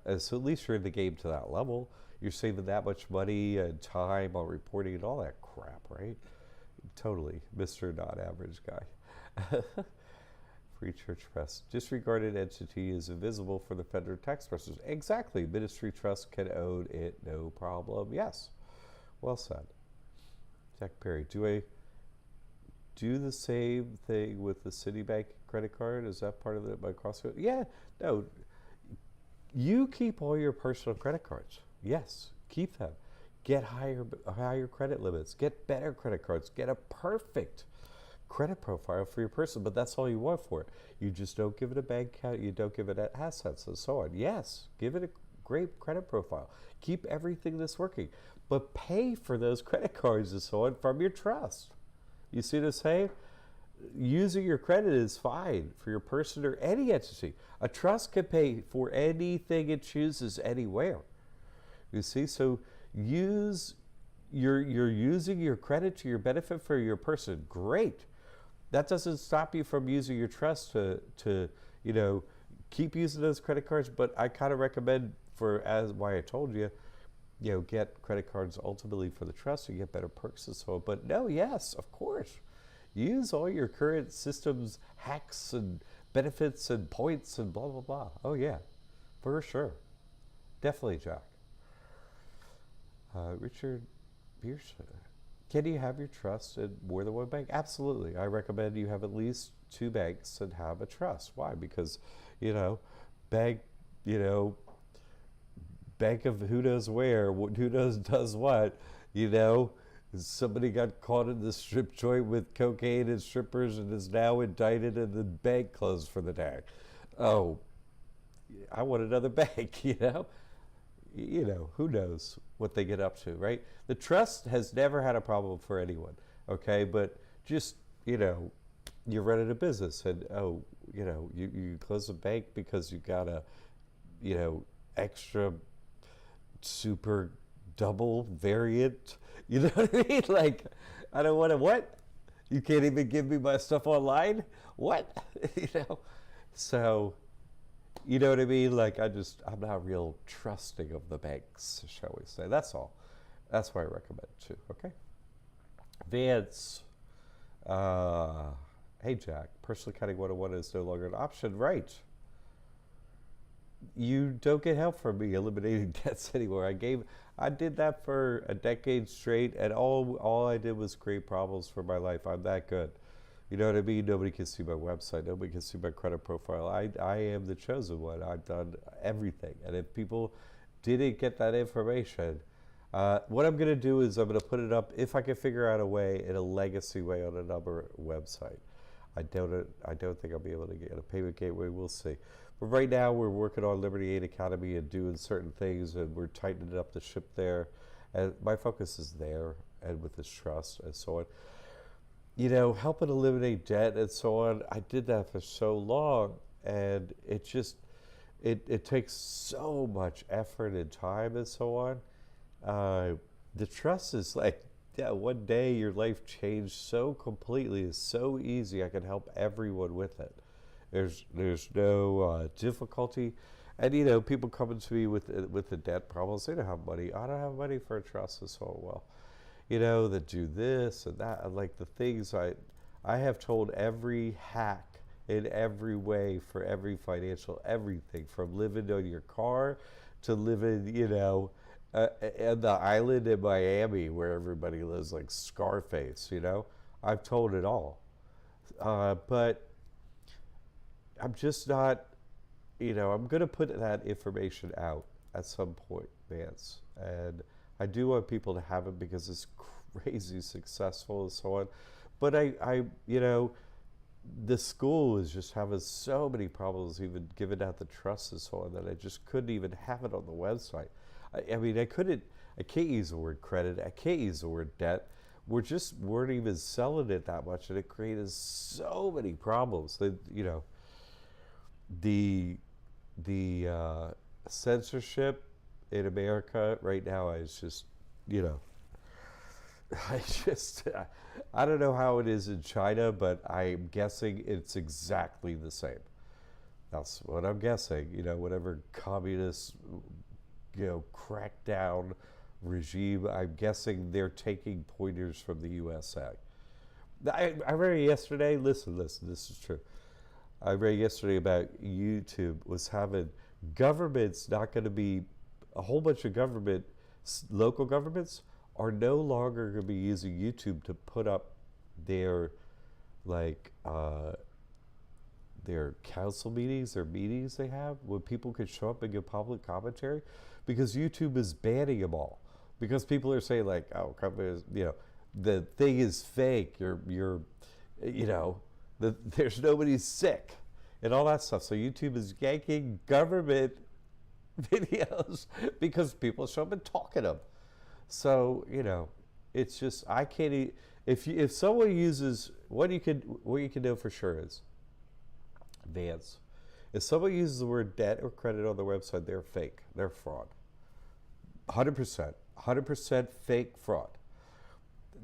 And so at least you're in the game to that level. You're saving that much money and time on reporting and all that crap, right? Totally, Mr. Not Average Guy. Free Church Press. Disregarded entity is invisible for the federal tax purposes. Exactly. Ministry trust can own it, no problem. Yes. Well said. Jack Perry. do the same thing with the Citibank credit card? Is that part of my Costco? Yeah, no. You keep all your personal credit cards. Yes, keep them. Get higher credit limits. Get better credit cards. Get a perfect credit profile for your person, but that's all you want for it. You just don't give it a bank account. You don't give it assets and so on. Yes, give it a great credit profile. Keep everything that's working, but pay for those credit cards and so on from your trust. You see what I'm saying? Using your credit is fine for your person or any entity. A trust can pay for anything it chooses anywhere. You see, so you're using your credit to your benefit for your person. Great. That doesn't stop you from using your trust to keep using those credit cards. But I kind of recommend, as why I told you, get credit cards ultimately for the trust. You get better perks and so on. But no, yes, of course. Use all your current systems, hacks and benefits and points and blah, blah, blah. Oh, yeah, for sure. Definitely, Jack. Richard Bierce. Can you have your trust in more than one bank? Absolutely. I recommend you have at least 2 banks and have a trust. Why? Because, bank, bank of who knows where, who knows does what, somebody got caught in the strip joint with cocaine and strippers and is now indicted and the bank closed for the day. Oh, I want another bank, who knows what they get up to, right? The trust has never had a problem for anyone, okay? But just, you're running a business and, you close a bank because you got a, extra super double variant, you know what I mean? Like, I don't want to, what? You can't even give me my stuff online? What? So, you know what I mean? Like, I'm not real trusting of the banks, shall we say. That's all. That's why I recommend it too, okay? Vance, hey Jack, personal accounting 101 is no longer an option, right? You don't get help from me eliminating debts anymore. I did that for a decade straight, and all I did was create problems for my life. I'm that good. You know what I mean? Nobody can see my website. Nobody can see my credit profile. I am the chosen one. I've done everything. And if people didn't get that information, what I'm going to do is I'm going to put it up, if I can figure out a way, in a legacy way on another website. I don't think I'll be able to get a payment gateway. We'll see. But right now, we're working on Liberty Aid Academy and doing certain things, and we're tightening up the ship there. And my focus is there, and with this trust and so on. Helping eliminate debt and so on. I did that for so long, and it just, it takes so much effort and time and so on. The trust is like, one day your life changed so completely. It's so easy. I can help everyone with it. There's no difficulty. And, people coming to me with the debt problems, they don't have money. I don't have money for a trust and so on. Well, that do this and that, and like the things I have told every hack in every way for every financial everything, from living on your car to living, at the island in Miami where everybody lives like Scarface, I've told it all. But I'm just not, I'm going to put that information out at some point, Vance. And I do want people to have it because it's crazy successful and so on. But the school is just having so many problems even giving out the trust and so on that I just couldn't even have it on the website. I mean, I can't use the word credit. I can't use the word debt. Weren't even selling it that much, and it created so many problems. The censorship in America right now is just, I don't know how it is in China, but I'm guessing it's exactly the same. That's what I'm guessing. Whatever communist, crackdown regime, I'm guessing they're taking pointers from the USA. I read yesterday, listen, this is true. I read yesterday about YouTube was having governments not going to be, a whole bunch of local governments are no longer going to be using YouTube to put up their like their council meetings, their meetings they have, when people could show up and give public commentary, because YouTube is banning them all. Because people are saying like, oh, companies, the thing is fake. You're, there's nobody sick, and all that stuff. So YouTube is yanking government videos because people show up and talk at them. So it's just I can't. If someone uses what you can know for sure is, Vance, if someone uses the word debt or credit on their website, they're fake. They're fraud. 100% fake fraud.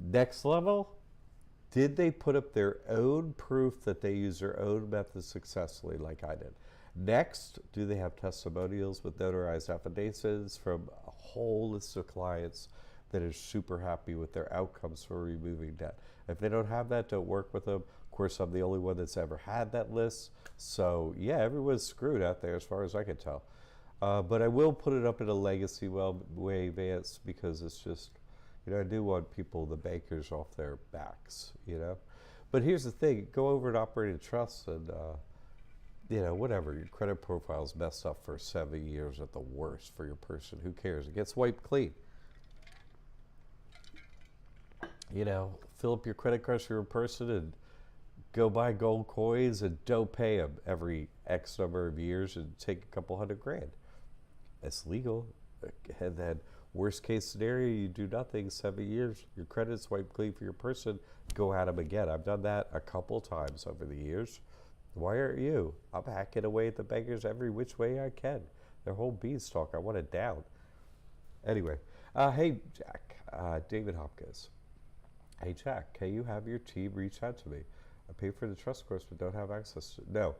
Next level, did they put up their own proof that they use their own method successfully, like I did? Next, do they have testimonials with notarized affidavits from a whole list of clients that are super happy with their outcomes for removing debt? If they don't have that, don't work with them. Of course, I'm the only one that's ever had that list. So yeah, everyone's screwed out there as far as I can tell. But I will put it up in a legacy way, Vance, because it's just, I do want people, the bankers, off their backs, But here's the thing, go over and operate a trust and, whatever, your credit profile's messed up for 7 years at the worst for your person. Who cares? It gets wiped clean. Fill up your credit cards for your person and go buy gold coins and don't pay them every X number of years and take a couple $100,000. It's legal. And then worst case scenario, you do nothing, 7 years, your credit's wiped clean for your person, go at them again. I've done that a couple times over the years. Why aren't you? I'm hacking away at the bankers every which way I can. Their whole beanstalk, I want it down. Anyway, hey, Jack, David Hopkins. Hey, Jack, can you have your team reach out to me? I pay for the trust course but don't have access to it. No,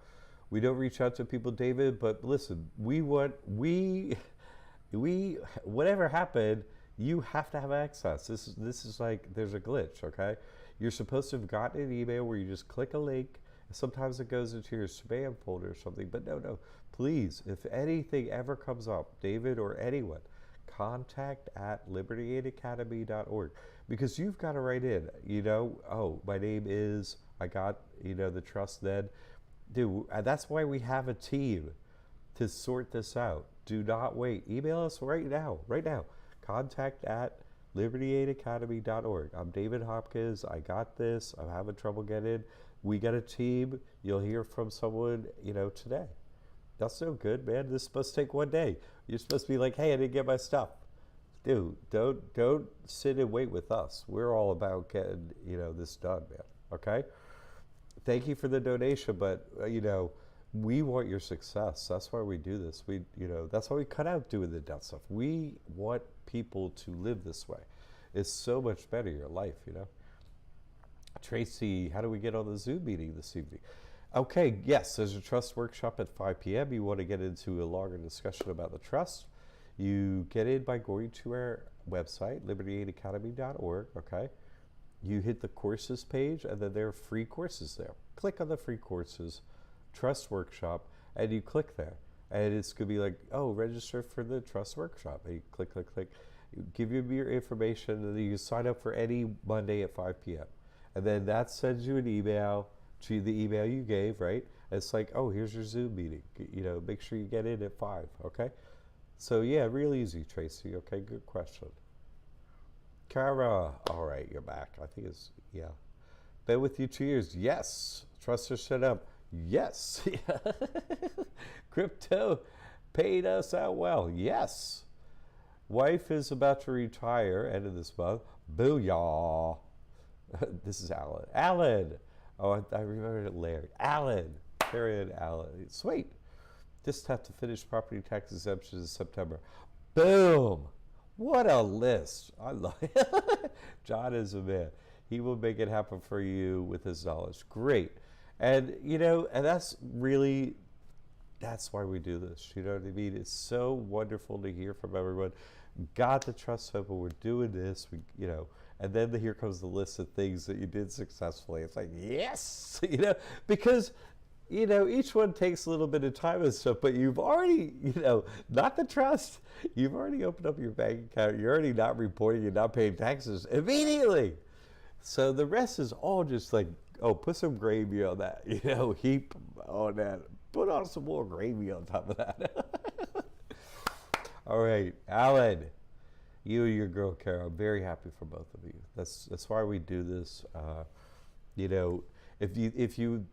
we don't reach out to people, David, but listen, whatever happened, you have to have access. This is like, there's a glitch, okay? You're supposed to have gotten an email where you just click a link. Sometimes it goes into your spam folder or something, but no, please, if anything ever comes up, David or anyone, contact at libertyaidacademy.org, because you've got to write in, oh, my name is, I got, the trust then. Dude, that's why we have a team to sort this out. Do not wait. Email us right now. Contact at libertyaidacademy.org. I'm David Hopkins. I got this. I'm having trouble getting in. We got a team. You'll hear from someone, today. That's no good, man. This is supposed to take 1 day. You're supposed to be like, hey, I didn't get my stuff. Dude, don't sit and wait with us. We're all about getting, this done, man. Okay? Thank you for the donation, but, we want your success. That's why we do this. That's why we cut out doing the debt stuff. We want people to live this way. It's so much better, your life, Tracy, how do we get on the Zoom meeting this evening? Okay, yes, there's a trust workshop at 5 p.m. You want to get into a longer discussion about the trust. You get in by going to our website, libertyaidacademy.org, okay? You hit the courses page, and then there are free courses there. Click on the free courses, trust workshop, and you click there. And it's going to be like, oh, register for the trust workshop. And you click. Give you your information, and then you sign up for any Monday at 5 p.m. And then that sends you an email to the email you gave, right? And it's like, oh, here's your Zoom meeting. Make sure you get in at 5, okay? So, yeah, real easy, Tracy. Okay, good question. Kara, all right, you're back. I think it's, yeah. Been with you 2 years. Yes. Trust her set up. Yes. Crypto paid us out well. Yes. Wife is about to retire end of this month. Booyah. This is Alan. Alan. Oh, I remember it, Larry. Alan. Period, Alan. Sweet. Just have to finish property tax exemptions in September. Boom. What a list. I love it. John is a man. He will make it happen for you with his knowledge. Great. And, and that's why we do this. You know what I mean? It's so wonderful to hear from everyone. Got the trust open. We're doing this. And then here comes the list of things that you did successfully. It's like, yes, because, each one takes a little bit of time and stuff, but you've already, not the trust. You've already opened up your bank account. You're already not reporting. You're not paying taxes immediately. So the rest is all just like put some gravy on that. Heap on that. Put on some more gravy on top of that. All right, Alan, you and your girl Kara, I'm very happy for both of you. That's why we do this. If you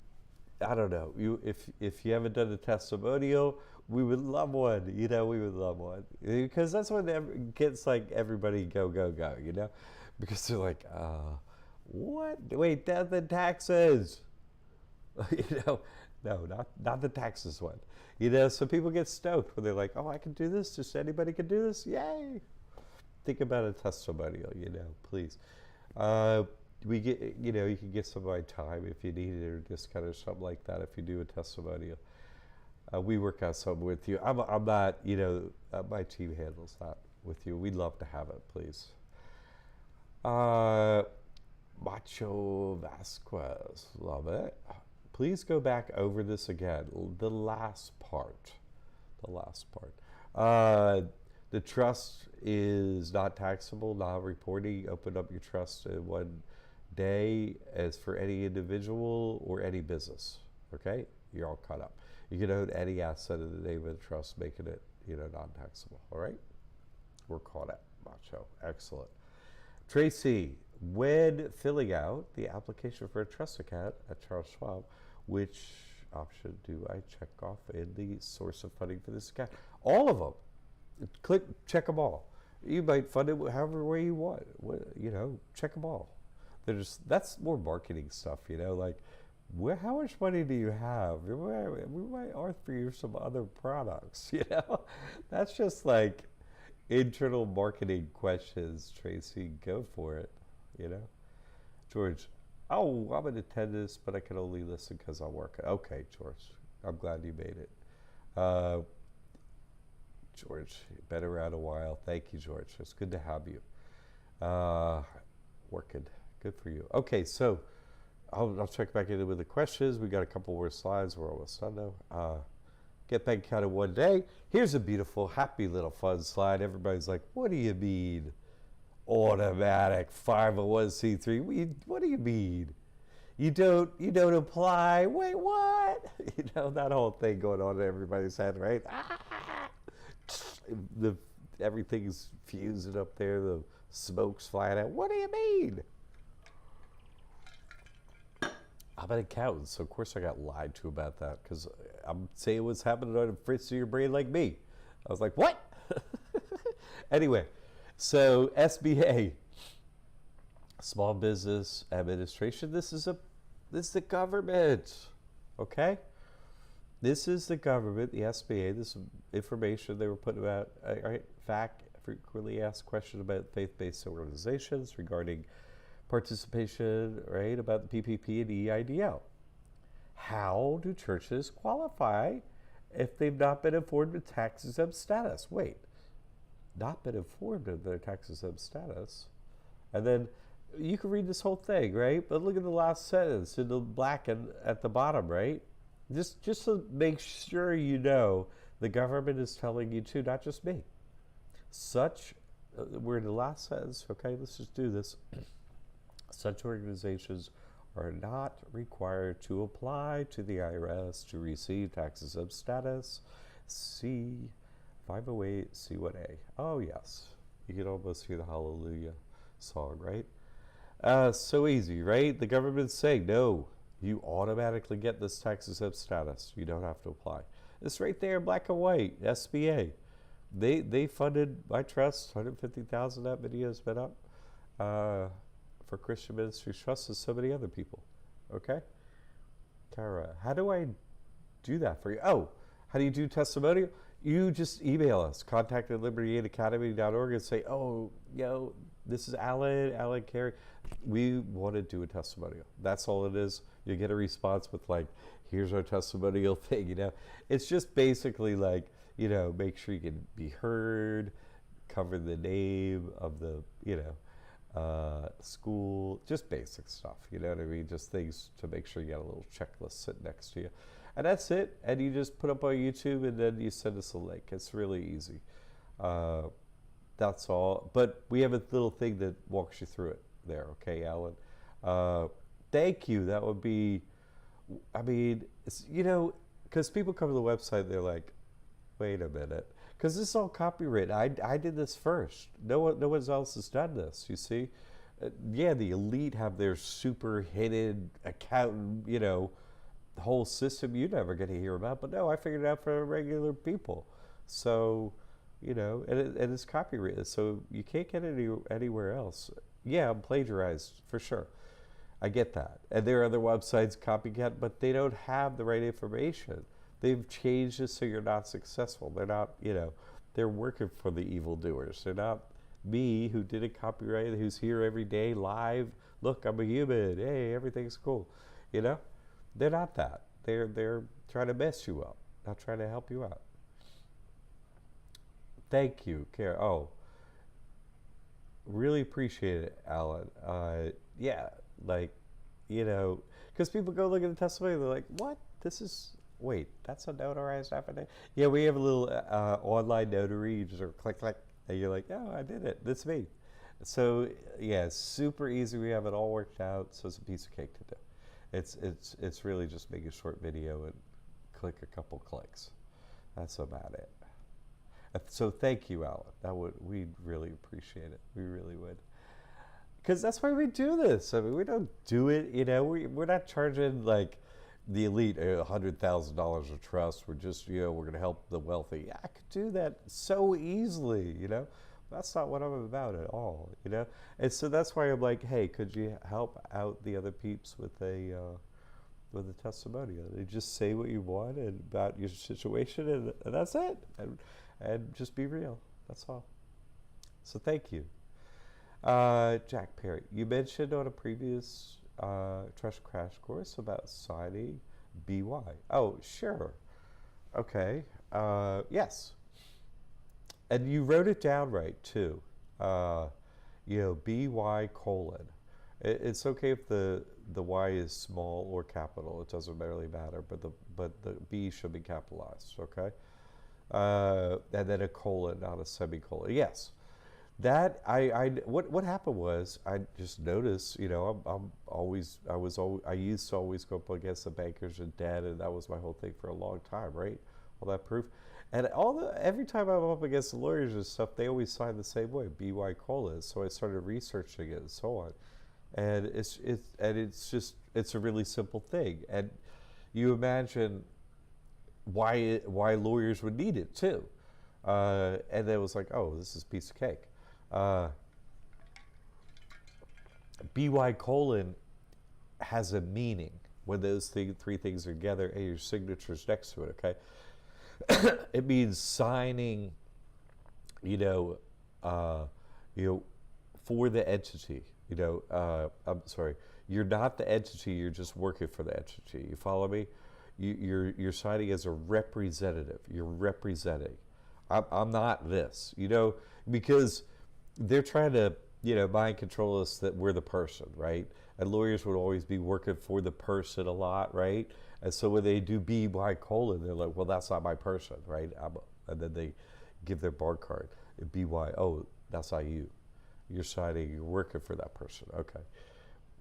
I don't know, if you haven't done a testimonial, we would love one. We would love one because that's what gets like everybody go go go. Because they're like, what? Wait, that's the taxes. No, not the taxes one. So people get stoked when they're like, oh, I can do this. Just anybody can do this. Yay! Think about a testimonial. Please. We get, you can get some of my time if you need it, or just kind of something like that. If you do a testimonial, we work out something with you. I'm not, my team handles that with you. We'd love to have it, please. Macho Vasquez, love it. Please go back over this again. The last part. The trust is not taxable, non-reporting. Open up your trust in one day as for any individual or any business. Okay? You're all caught up. You can own any asset in the name of the trust, making it, non-taxable. All right? We're caught up, Macho. Excellent. Tracy, when filling out the application for a trust account at Charles Schwab, which option do I check off in the source of funding for this account? All of them. Check them all. You might fund it however way you want. Check them all. That's more marketing stuff, like, how much money do you have? We might offer you some other products, That's just like internal marketing questions, Tracy. Go for it, George, I'm in attendance, but I can only listen because I'm working. Okay, George, I'm glad you made it. George, you've been around a while. Thank you, George. It's good to have you. Working. Good for you. Okay, so I'll check back in with the questions. We got a couple more slides. We're almost done now. Get bank account in one day. Here's a beautiful, happy little fun slide. Everybody's like, what do you mean? Automatic 501c3. What do you mean? You don't apply. Wait, what? That whole thing going on in everybody's head, right? Everything's fusing up there. The smoke's flying out. What do you mean? I'm an accountant, so of course I got lied to about that because I'm saying what's happening on the fritz of your brain like me. I was like, what? Anyway, so SBA, Small Business Administration. This is the government, okay? This is the government, the SBA. This is information they were putting out. Right? Fact, frequently asked questions about faith-based organizations regarding participation, right, about the PPP and EIDL. How do churches qualify if they've not been informed of tax-exempt status? Wait, not been informed of their tax-exempt status? And then you can read this whole thing, right? But look at the last sentence in the black and at the bottom, right? Just to make sure the government is telling you too, not just me. We're in the last sentence, okay? Let's just do this. Such organizations are not required to apply to the IRS to receive tax-exempt status. See 508 C1A. Oh, yes. You can almost hear the Hallelujah song, right? So easy, right? The government's saying, no, you automatically get this tax-exempt status. You don't have to apply. It's right there, black and white, SBA. They funded my trust, $150,000. That video has been up for Christian Ministries Trust and so many other people. Okay, Tara, how do I do that for you? Oh, how do you do testimonial? You just email us, contact@libertyaidacademy.org, and say, oh, this is Alan Carey. We want to do a testimonial. That's all it is. You get a response with like, here's our testimonial thing. It's just basically like, make sure you can be heard, cover the name of the, school, just basic stuff. You know what I mean? Just things to make sure you got a little checklist sitting next to you. And that's it. And you just put up on YouTube and then you send us a link. It's really easy. That's all. But we have a little thing that walks you through it there. Okay, Alan? Thank you. That would be, I mean, because people come to the website, they're like, wait a minute. Because this is all copywritten. I did this first. No one else has done this, you see? Yeah, the elite have their super hidden accountant, the whole system you never get to hear about. But no, I figured it out for regular people. So, and it's copywritten. So you can't get it anywhere else. Yeah, I'm plagiarized, for sure. I get that. And there are other websites copycat, but they don't have the right information. They've changed it so you're not successful. They're not, they're working for the evildoers. They're not me who did a copyright, who's here every day live. Look, I'm a human. Hey, everything's cool. They're not that. They're trying to mess you up, not trying to help you out. Thank you, Kara. Oh, really appreciate it, Alan. Yeah, like, because people go look at the testimony, they're like, what? Wait, that's a notarized affidavit? Yeah, we have a little online notary. You just sort of click, click, and you're like, oh, I did it. That's me. So, yeah, it's super easy. We have it all worked out, so it's a piece of cake to do. It's really just make a short video and click a couple clicks. That's about it. So thank you, Alan. We'd really appreciate it. We really would. Because that's why we do this. I mean, we don't do it, we're not charging like the elite $100,000 of trust. We're just, we're going to help the wealthy. Yeah, I could do that so easily, That's not what I'm about at all, And so that's why I'm like, hey, could you help out the other peeps with a testimonial? And just say what you want and about your situation, and that's it. And just be real. That's all. So thank you. Jack Perry, you mentioned on a previous Trust Crash course about signing BY. Oh, sure. Okay. Yes. And you wrote it down right, too. BY colon. It's okay if the Y is small or capital. It doesn't really matter, but the B should be capitalized, okay? And then a colon, not a semicolon. Yes. That what happened was I just noticed, I used to always go up against the bankers and debt, and that was my whole thing for a long time, right? All that proof, and every time I'm up against the lawyers and stuff, they always sign the same way, BY colon. So I started researching it and so on, and it's a really simple thing, and you imagine why lawyers would need it too, and then it was like, oh, this is a piece of cake. BY colon has a meaning when those three things are together and your signature's next to it, okay? It means signing, for the entity, I'm sorry, you're not the entity, you're just working for the entity. You follow me? You're signing as a representative. You're representing. I'm not this, because they're trying to, mind control us that we're the person, right? And lawyers would always be working for the person a lot, right? And so when they do BY colon, they're like, well, that's not my person, right? And then they give their bar card, BY, oh, that's not you. You're signing, you're working for that person, okay.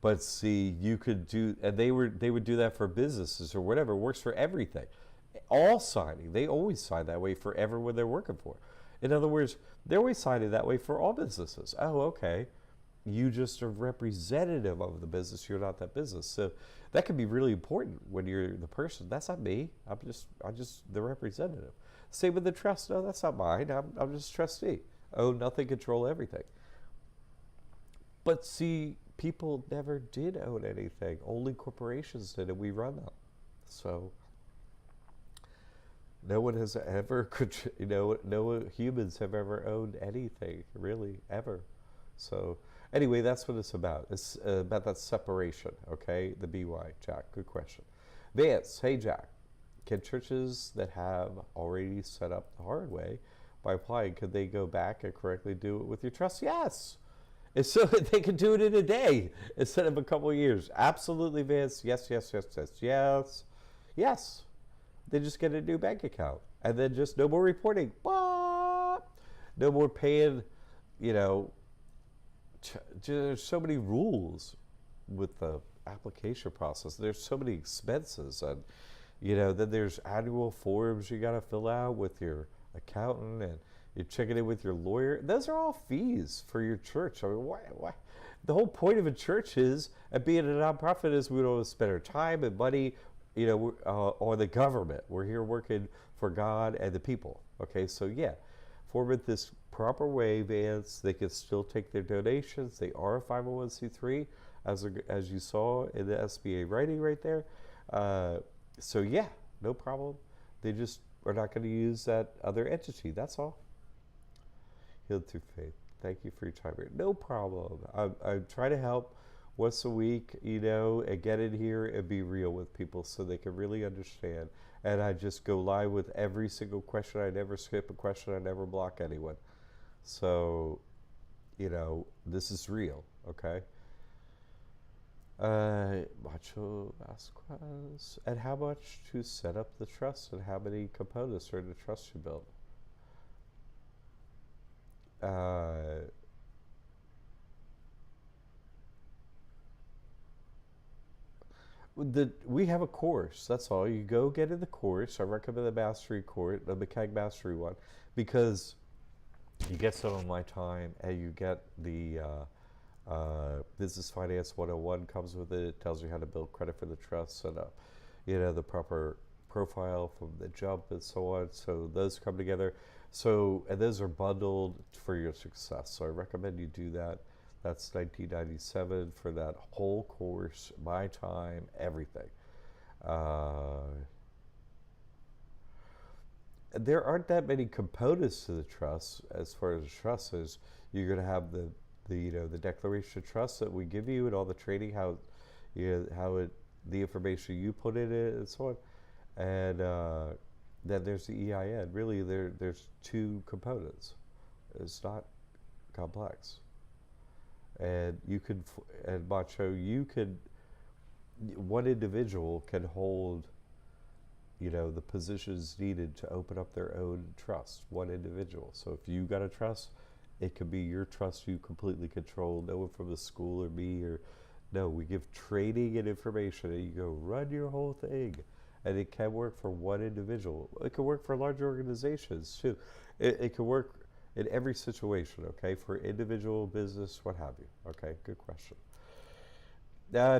But see, you could do, and they would do that for businesses or whatever. It works for everything. All signing, they always sign that way for everyone they're working for. In other words, they're always signing that way for all businesses. Oh, okay. You just are representative of the business. You're not that business. So that can be really important when you're the person. That's not me. I'm just the representative. Same with the trust. No, that's not mine. I'm just trustee. Own nothing, control everything. But see, people never did own anything. Only corporations did, and we run them. So no one has ever, no humans have ever owned anything, really, ever. So anyway, that's what it's about. It's about that separation, okay? The BY, Jack, good question. Vance, hey, Jack. Can churches that have already set up the hard way by applying, could they go back and correctly do it with your trust? Yes. And so they can do it in a day instead of a couple of years. Absolutely, Vance. Yes, yes, yes, yes, yes. Yes. They just get a new bank account. And then just no more reporting. No more paying, there's so many rules with the application process. There's so many expenses, and then there's annual forms you got to fill out with your accountant, and you're checking in with your lawyer. Those are all fees for your church. I mean, why? The whole point of a church is, and being a nonprofit, is we don't spend our time and money, on the government. We're here working for God and the people. Okay, so yeah, form it this proper way, Vance. They can still take their donations. They are a 501c3, as you saw in the SBA writing right there. So yeah, no problem. They just are not going to use that other entity. That's all. Healed through faith. Thank you for your time here. No problem. I try to help once a week, and get in here and be real with people so they can really understand. And I just go live with every single question. I never skip a question. I never block anyone. So, this is real, okay? Macho Vasquez. And how much to set up the trust, and how many components are in the trust you build? We have a course. That's all. You go get in the course. I recommend the mastery course, the mechanic mastery one, because you get some of my time, and you get the business finance 101 comes with it. It tells you how to build credit for the trust, and the proper profile from the jump and so on. So those come together. So, and those are bundled for your success. So I recommend you do that. That's $19.97 for that whole course, my time, everything. There aren't that many components to the trust. As far as the trust is, you're going to have the declaration of trust that we give you, and all the training, the information you put in it, and so on. And then there's the EIN. Really, there's two components. It's not complex. And Macho, one individual can hold, the positions needed to open up their own trust, one individual. So if you got a trust, it could be your trust you completely control, no one from the school or me, we give training and information, and you go run your whole thing. And it can work for one individual. It can work for large organizations too. It can work in every situation, okay? For individual, business, what have you. Okay, good question.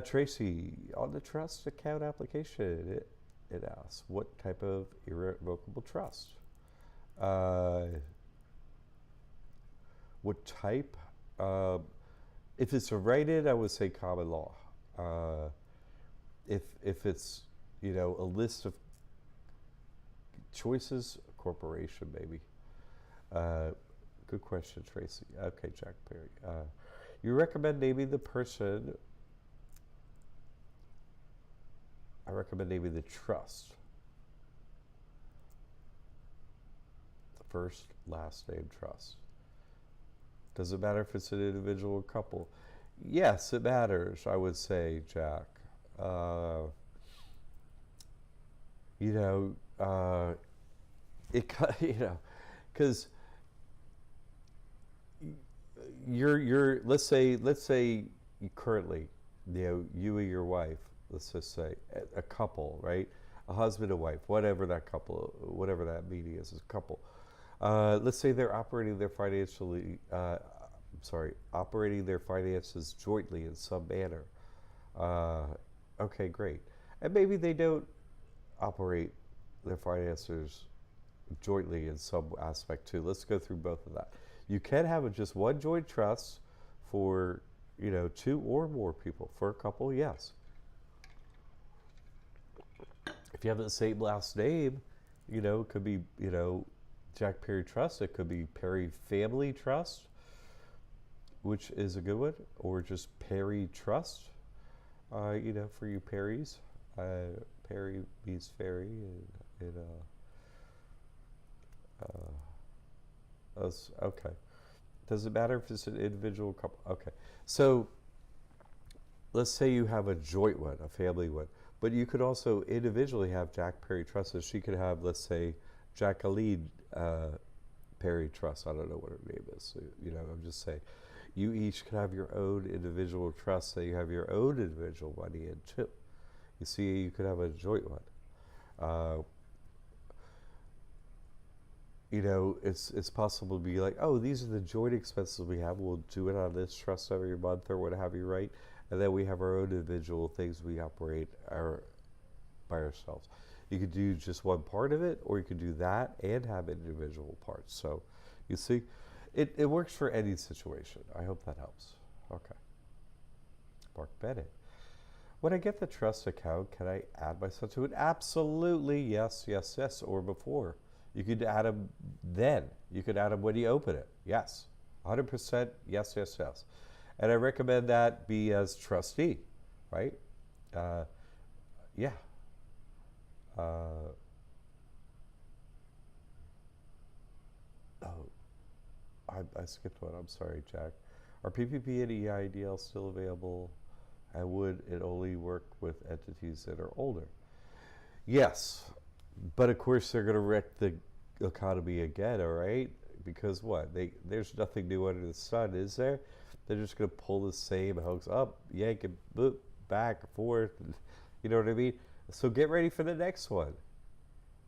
Tracy, on the trust account application, it asks, what type of irrevocable trust? What type? If it's a write-in, I would say common law. If it's, a list of choices, corporation maybe. Good question, Tracy. Okay, Jack Perry. You recommend naming the person. I recommend naming the trust. First, last name, trust. Does it matter if it's an individual or couple? Yes, it matters, I would say, Jack. Because you're let's say you currently, you and your wife, let's just say a couple, right? A husband and wife, whatever that meaning is a couple. Let's say they're operating their finances jointly in some manner. Okay, great. And maybe they don't operate their finances jointly in some aspect too. Let's go through both of that. You can have just one joint trust for, two or more people. For a couple, yes. If you have the same last name, it could be, Jack Perry Trust. It could be Perry Family Trust, which is a good one, or just Perry Trust, for you Perrys. Perry means fairy, okay. Does it matter if it's an individual couple? Okay. So let's say you have a joint one, a family one, but you could also individually have Jack Perry Trust. So she could have, let's say, Jacqueline Perry Trust. I don't know what her name is. So, I'm just saying. You each can have your own individual trust that you have your own individual money in too. You see, you could have a joint one. Uh, it's possible to be like, oh, these are the joint expenses we have. We'll do it on this trust every month or what have you, right? And then we have our own individual things we operate by ourselves. You could do just one part of it, or you could do that and have individual parts. So, you see, it works for any situation. I hope that helps. Okay. Mark Bennett. When I get the trust account, can I add myself to it? Absolutely, yes, yes, yes, or before. You could add them then. You could add them when you open it. Yes. 100% yes, yes, yes. And I recommend that be as trustee, right? Yeah. Oh, I skipped one. I'm sorry, Jack. Are PPP and EIDL still available? And would it only work with entities that are older? Yes. But of course, they're going to wreck the economy again, all right? Because what? There's nothing new under the sun, is there? They're just going to pull the same hooks up, yank it, boop, back, forth. You know what I mean? So get ready for the next one.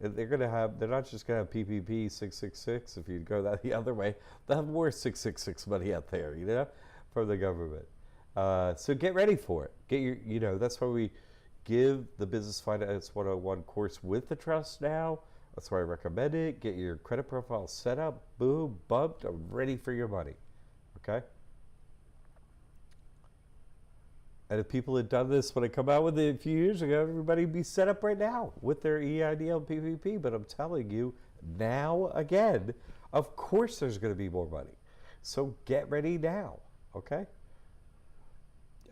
They're not just going to have PPP 666 if you go that the other way. They'll have more 666 money out there, from the government. So get ready for it. Get your, that's why we give the Business Finance 101 course with the trust now. That's why I recommend it. Get your credit profile set up, boom, bumped, I'm ready for your money. Okay? And if people had done this when I come out with it a few years ago, everybody would be set up right now with their EIDL and PPP. But I'm telling you, now again, of course there's going to be more money. So get ready now, okay?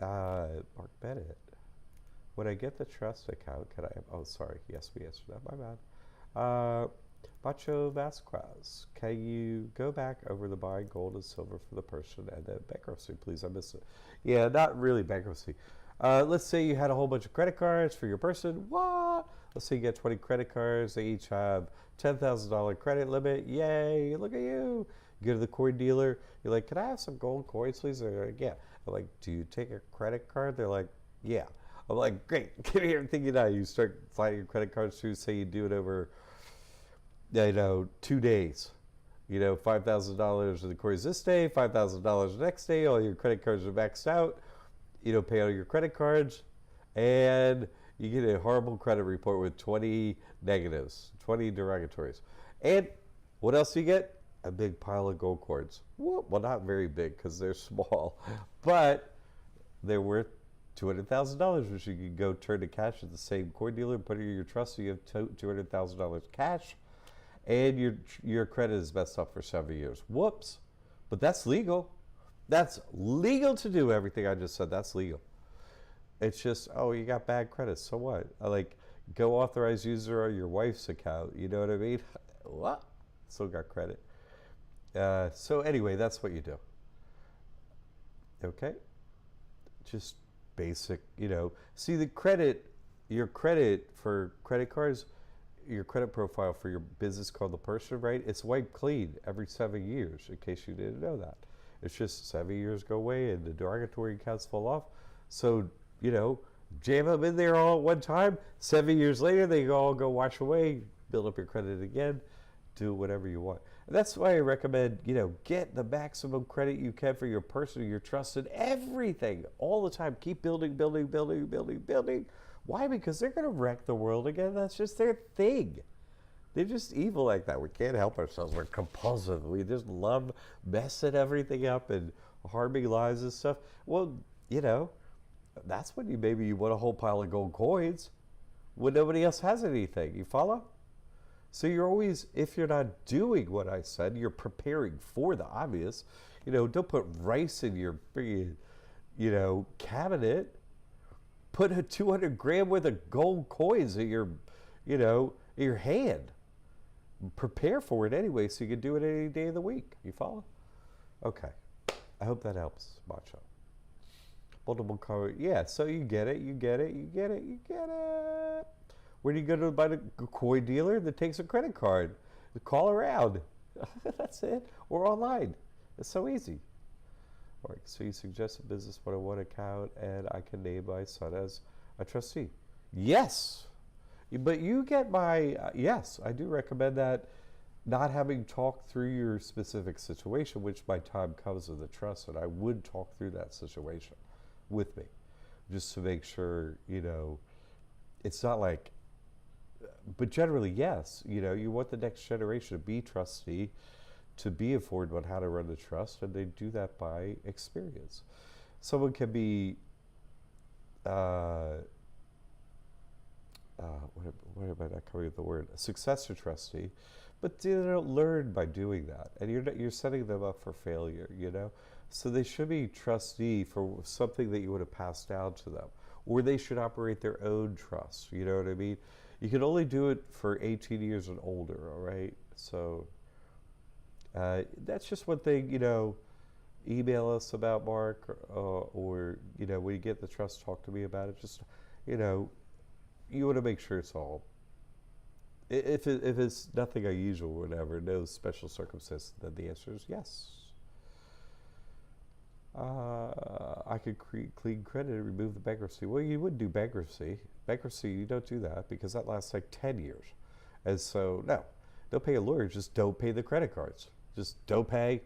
Mark Bennett. When I get the trust account, can I, oh, sorry, yes, we answered that, my bad. Macho Vasquez, can you go back over the buying gold and silver for the person and then bankruptcy, please? I missed it. Yeah, not really bankruptcy. Let's say you had a whole bunch of credit cards for your person. What? Let's say you get 20 credit cards. They each have $10,000 credit limit. Yay, look at you. You go to the coin dealer. You're like, can I have some gold coins, please? They're like, yeah. I'm like, do you take a credit card? They're like, yeah. I'm like, great. Give me everything you know. You start sliding your credit cards through. Say you do it over, 2 days. $5,000 of the coins this day, $5,000 the next day. All your credit cards are maxed out. Pay all your credit cards, and you get a horrible credit report with 20 negatives, 20 derogatories. And what else do you get? A big pile of gold coins. Well, not very big because they're small, but they're worth $200,000, which you can go turn to cash at the same coin dealer and put it in your trust, so you have $200,000 cash, and your credit is messed up for 7 years. Whoops. But that's legal. That's legal to do everything I just said. That's legal. It's just, oh, you got bad credit. So what? Go authorize user on your wife's account. You know what I mean? What? Still got credit. So anyway, that's what you do. Okay? Just basic, See, your credit for credit cards, your credit profile for your business called the person, right? It's wiped clean every 7 years, in case you didn't know that. It's just 7 years go away and the derogatory accounts fall off. So, jam them in there all at one time. 7 years later, they all go wash away, build up your credit again, do whatever you want. And that's why I recommend, get the maximum credit you can for your person, your trust, and everything all the time. Keep building, building, building, building, building. Why? Because they're going to wreck the world again. That's just their thing. They're just evil like that. We can't help ourselves. We're compulsive. We just love messing everything up and harming lives and stuff. Well, that's when maybe you want a whole pile of gold coins when nobody else has anything. You follow? So you're always, if you're not doing what I said, you're preparing for the obvious. Don't put rice in your freaking, cabinet. Put a 200 gram worth of gold coins in your, your hand. Prepare for it anyway, so you can do it any day of the week. You follow? Okay. I hope that helps, Macho. Multiple color. Yeah, so you get it, you get it, you get it, you get it. Where do you go to buy the coin dealer that takes a credit card? Call around. That's it. Or online. It's so easy. work? So you suggest a business 101 account, and I can name my son as a trustee. Yes, but you get my yes. I do recommend that. Not having talked through your specific situation, which by time comes with the trust, and I would talk through that situation with me, just to make sure, it's not like, but generally, yes, you want the next generation to be trustee, to be informed on how to run the trust, and they do that by experience. Someone can be, what am I not coming with the word? A successor trustee, but they don't learn by doing that, and you're setting them up for failure. So they should be trustee for something that you would have passed down to them, or they should operate their own trust. You know what I mean? You can only do it for 18 years and older. All right, so that's just one thing. Email us about Mark, or when you get the trust, talk to me about it. Just you want to make sure it's all. If it's nothing unusual or whatever, no special circumstances, then the answer is yes. I could clean credit and remove the bankruptcy. Well, you wouldn't do bankruptcy. Bankruptcy, you don't do that because that lasts like 10 years. And so, no, don't pay a lawyer, just don't pay the credit cards. Just don't pay.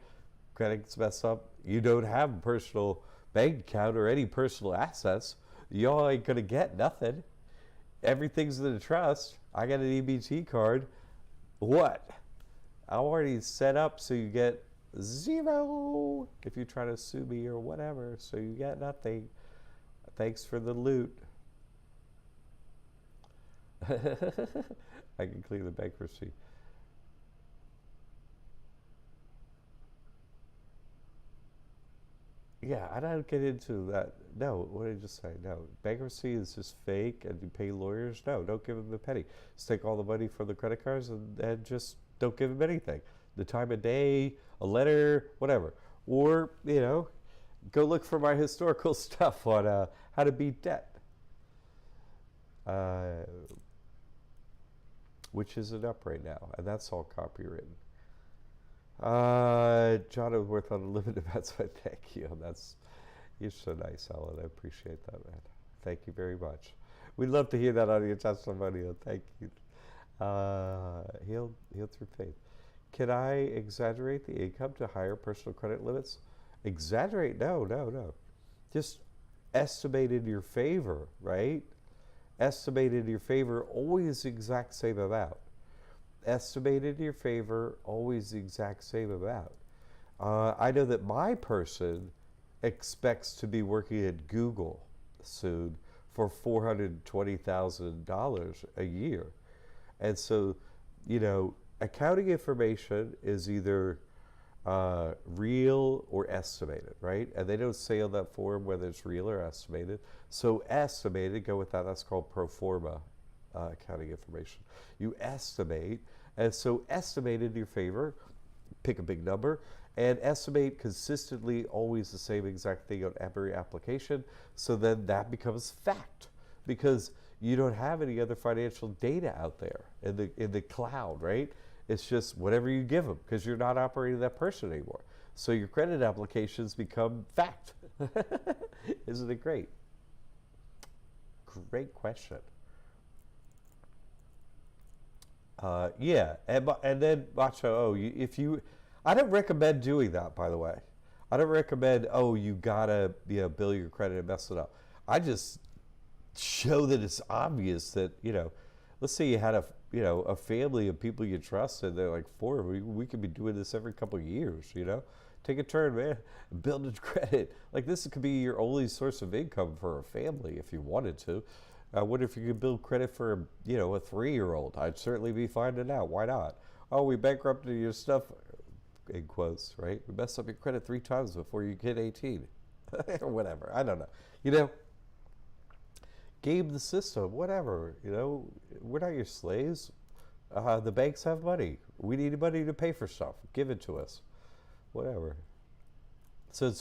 Credit gets messed up. You don't have a personal bank account or any personal assets. Y'all ain't going to get nothing. Everything's in the trust. I got an EBT card. What? I'm already set up so you get 0 if you try to sue me or whatever. So you get nothing. Thanks for the loot. I can clean the bankruptcy. Yeah, I don't get into that. No, what did I just say? No, bankruptcy is just fake, and you pay lawyers. No, don't give them a penny. Just take all the money from the credit cards and just don't give them anything. The time of day, a letter, whatever. Or, go look for my historical stuff on how to beat debt, which isn't up right now, and that's all copywritten. John Worth on Unlimited Website. Thank you. You're so nice, Alan. I appreciate that, man. Thank you very much. We'd love to hear that on your testimonial. Thank you. Heal through faith. Can I exaggerate the income to higher personal credit limits? Exaggerate? No. Just estimate in your favor, right? Estimate in your favor, always the exact same amount. Estimated in your favor, always the exact same amount. I know that my person expects to be working at Google soon for $420,000 a year. And so, accounting information is either real or estimated, right? And they don't say on that form whether it's real or estimated. So estimated, go with that. That's called pro forma accounting information. You estimate, and so estimate in your favor, pick a big number, and estimate consistently always the same exact thing on every application, so then that becomes fact, because you don't have any other financial data out there in the cloud, right? It's just whatever you give them, because you're not operating that person anymore. So your credit applications become fact. Isn't it great? Great question. Yeah, and then Macho, I don't recommend doing that, by the way. I don't recommend, you gotta bill your credit and mess it up. I just show that it's obvious that, let's say you had a family of people you trust, and they're like, we could be doing this every couple of years, Take a turn, man, build a credit. Like, this could be your only source of income for a family if you wanted to. I wonder if you could build credit for, a 3-year-old. I'd certainly be finding out. Why not? Oh, we bankrupted your stuff, in quotes, right? We messed up your credit 3 times before you hit 18. Or whatever. I don't know. Game the system, whatever. We're not your slaves. The banks have money. We need money to pay for stuff. Give it to us. Whatever. So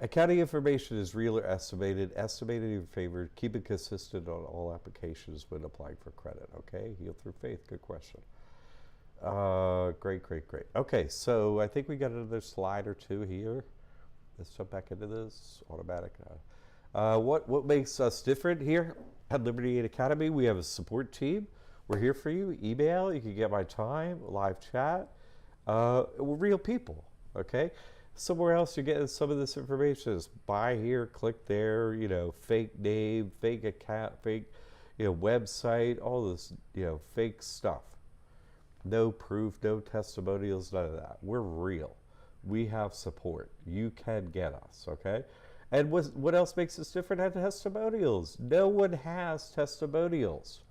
accounting information is real or estimated. Estimated in your favor. Keep it consistent on all applications when applying for credit. Okay? Heal through faith. Good question. Great. Okay, so I think we got another slide or two here. let's jump back into this automatic. What makes us different here at Liberty Aid Academy? We have a support team. We're here for you. Email, you can get my time, live chat. We're real people, okay? Somewhere else you're getting some of this information is buy here, click there, fake name, fake account, fake, website, all this, fake stuff. No proof, no testimonials, none of that. We're real. We have support. You can get us, okay? And what else makes us different at testimonials? No one has testimonials.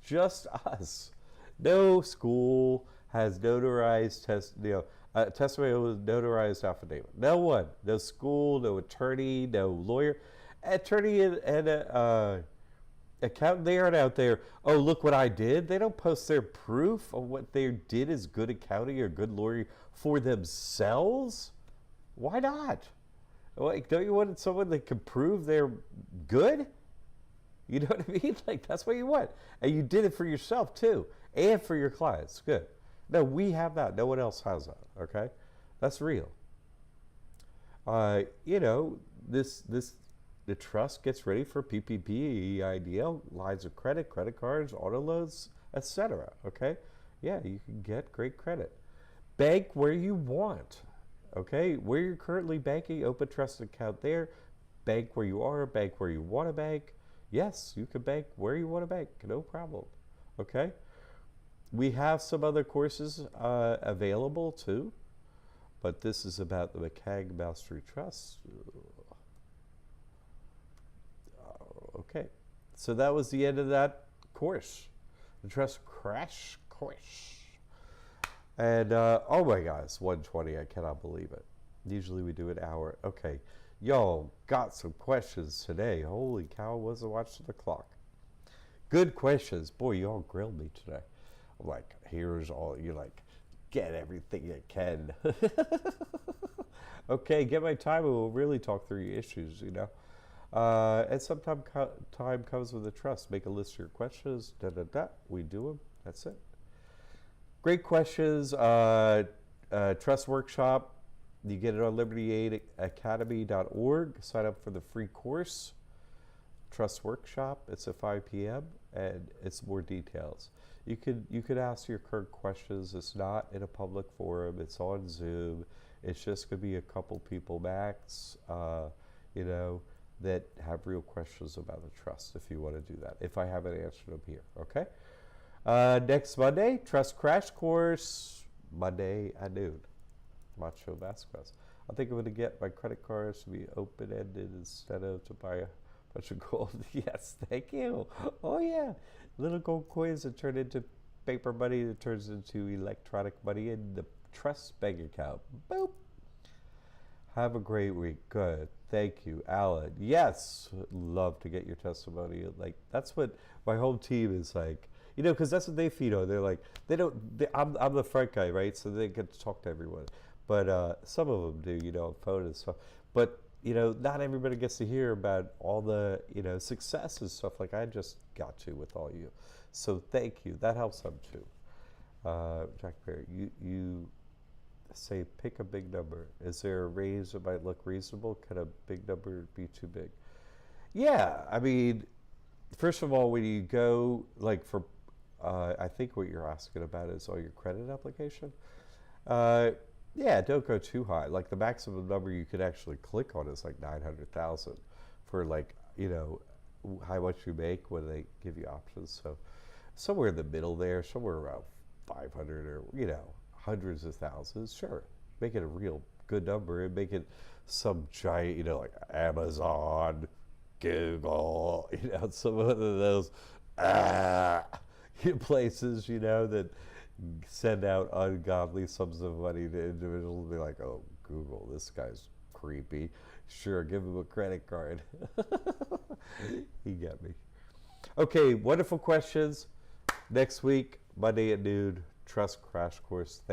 Just us. No school has notarized testimonial with notarized affidavit. No one. No school, no attorney, no lawyer. Attorney and accountant, they aren't out there, oh, look what I did. They don't post their proof of what they did as good accounting or good lawyer for themselves. Why not? Like, don't you want someone that can prove they're good? You know what I mean? Like, that's what you want. And you did it for yourself, too, and for your clients. Good. No, we have that. No one else has that, okay? That's real. The trust gets ready for PPP, EIDL, lines of credit, credit cards, auto loans, etc., okay? Yeah, you can get great credit. Bank where you want, okay? Where you're currently banking, open trust account there. Bank where you are, bank where you want to bank. Yes, you can bank where you want to bank, no problem, okay? We have some other courses available too, but this is about the McCagg Mastery Trust. Okay, so that was the end of that course, the Trust Crash Course. And oh my God, it's 1:20, I cannot believe it. Usually we do an hour. Okay, y'all got some questions today. Holy cow, I wasn't watching the clock. Good questions. Boy, y'all grilled me today. I'm like, here's all, you're like, get everything you can. Okay, get my time and we'll really talk through your issues, and sometimes time comes with a trust. Make a list of your questions, we do them, that's it. Great questions. Trust workshop, you get it on libertyaidacademy.org. Sign up for the free course. Trust workshop, it's at 5 p.m. and it's more details. You could ask your current questions. It's not in a public forum. It's on Zoom. It's just going to be a couple people max, that have real questions about the trust if you want to do that. If I haven't answered them here, okay? Next Monday, Trust Crash Course, Monday at noon. Macho Vasquez. I think I'm going to get my credit cards to be open-ended instead of to buy a bunch of gold. Yes, thank you. Oh, yeah. Little gold coins that turn into paper money that turns into electronic money in the trust bank account. Boop. Have a great week. Good. Thank you, Alan. Yes, love to get your testimony. Like, that's what my whole team is like. Because that's what they feed on. They're like, I'm the front guy, right? So they get to talk to everyone. But some of them do, on phone and stuff. But, not everybody gets to hear about all the, success and stuff like I just got to with all you. So thank you. That helps them too. Jack Perry, you say pick a big number. Is there a range that might look reasonable? Can a big number be too big? Yeah, I mean, first of all, when you go, like for, I think what you're asking about is all your credit application. Yeah, don't go too high. Like the maximum number you could actually click on is like 900,000 for like, how much you make when they give you options. So somewhere in the middle there, somewhere around 500 or, hundreds of thousands, sure. Make it a real good number and make it some giant, like Amazon, Google, some of those places, that send out ungodly sums of money to individuals. They're like, oh, Google, this guy's creepy. Sure, give him a credit card. He got me. Okay, wonderful questions. Next week, Monday at noon, Trust Crash Course.